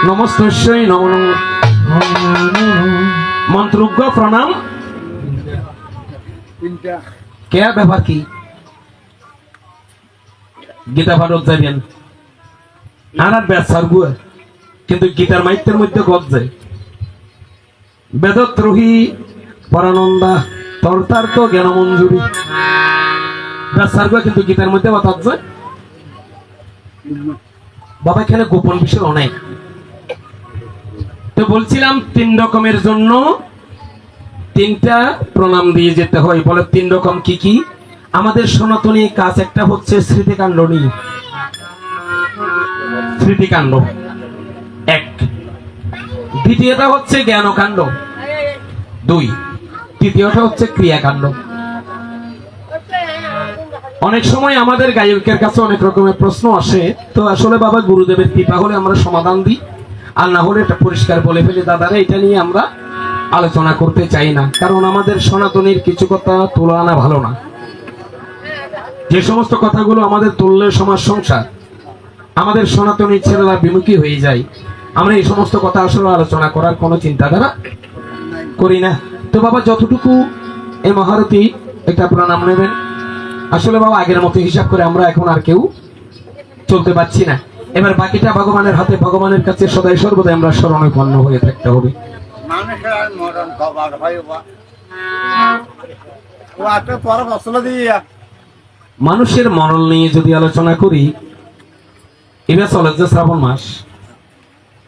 নমস্তস্যই নমো নমঃ। মন্ত্রজ্ঞ প্রণাম। কে ব্যাপার কি? গীতা পাঠক যাবেন আর ব্যাসার গুয়া, কিন্তু গীতার মাইত্যের মধ্যে গজ্জে বেদত্রোহী পরানন্দা তর্তার্থ জ্ঞান মঞ্জুরি। ব্যাসার গুয়া কিন্তু গীতার মধ্যে বাতাচ্ছে। বাবা এখানে গোপন বিষয় অনেক। তো বলছিলাম 3 রকমের জন্য 3টা প্রণাম দিয়ে যেতে হয়। বলে 3 রকম কি কি? আমাদের সনাতনী কাজ একটা হচ্ছে স্মৃতিকাণ্ড নিয়ে। স্মৃতিকাণ্ড 1, দ্বিতীয়টা হচ্ছে জ্ঞানকাণ্ড 2, তৃতীয়টা হচ্ছে ক্রিয়াকাণ্ড। অনেক সময় আমাদের গায়কের কাছে অনেক রকমের প্রশ্ন আসে, তো আসলে বাবা গুরুদেবের কৃপা হলে আমরা সমাধান দিই, আর না হলে এটা পরিষ্কার বলে ফেলি, দাদারা এটা নিয়ে আমরা আলোচনা করতে চাই না। কারণ আমাদের সনাতনীর কিছু কথা তুলে আনা ভালো না। যে সমস্ত কথাগুলো আমাদের তুললে সমাজ সংসার, আমাদের সনাতনী ছেলেরা বিমুখী হয়ে যায়। আমরা এই সমস্ত কথা আসলে আলোচনা করার কোনো চিন্তাধারা করি না। তো বাবা যতটুকু এই মহারতী একটা প্রণাম নেবেন। আসলে বাবা আগের মতো হিসাব করে আমরা এখন আর কেউ চলতে পারছি না। এবার বাকিটা ভগবানের হাতে, ভগবানের কাছে সদাই সর্বদাই আমরা শরণাপন্ন হয়ে থাকতে হবে। মানুষের মরণ খবর হয় ও একটা পর ফসল দিয়া মানুষের মরণ নিয়ে যদি আলোচনা করি, এবার চলে যে শ্রাবণ মাস।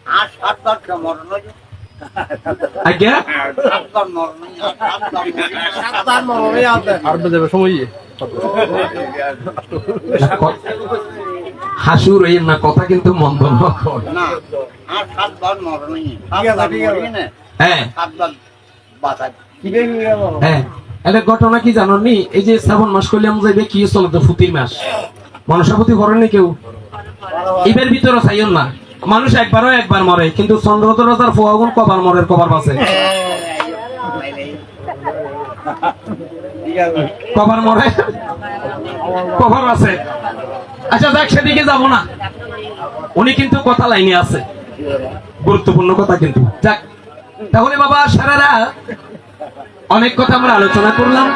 8-7 মরণ হয়। আজ্ঞা 7 মরণ হয়, 7 মরণ আছে। আর দেবে সময় হাসুর এই না কথা কিন্তু মন্দ নয়। না 8-7 মরণ হয়। ঠিক আছে ঠিক আছে। হ্যাঁ 7 বাঁচা কি বে গেল। হ্যাঁ, একটা ঘটনা কি জানো নি? এই যে শ্রাবণ মাস করলাম যাইবে কি চলে তো ফুতির মাস, মনসাপতি করেনি কেউ। এবার ভিতরে চাইও না, মানুষ একবার মরে, কিন্তু চন্দ্রতরাজার ফোয়াগুন কবার মরে, কবার বাঁচে, কবার মরে, কবার আছে। আচ্ছা যাক, সেদিকে যাব না। উনি কিন্তু কথা লাইনে আছে, গুরুত্বপূর্ণ কথা কিন্তু। যাক, তাহলে বাবা সারারা অনেক কথা আমরা আলোচনা করলাম।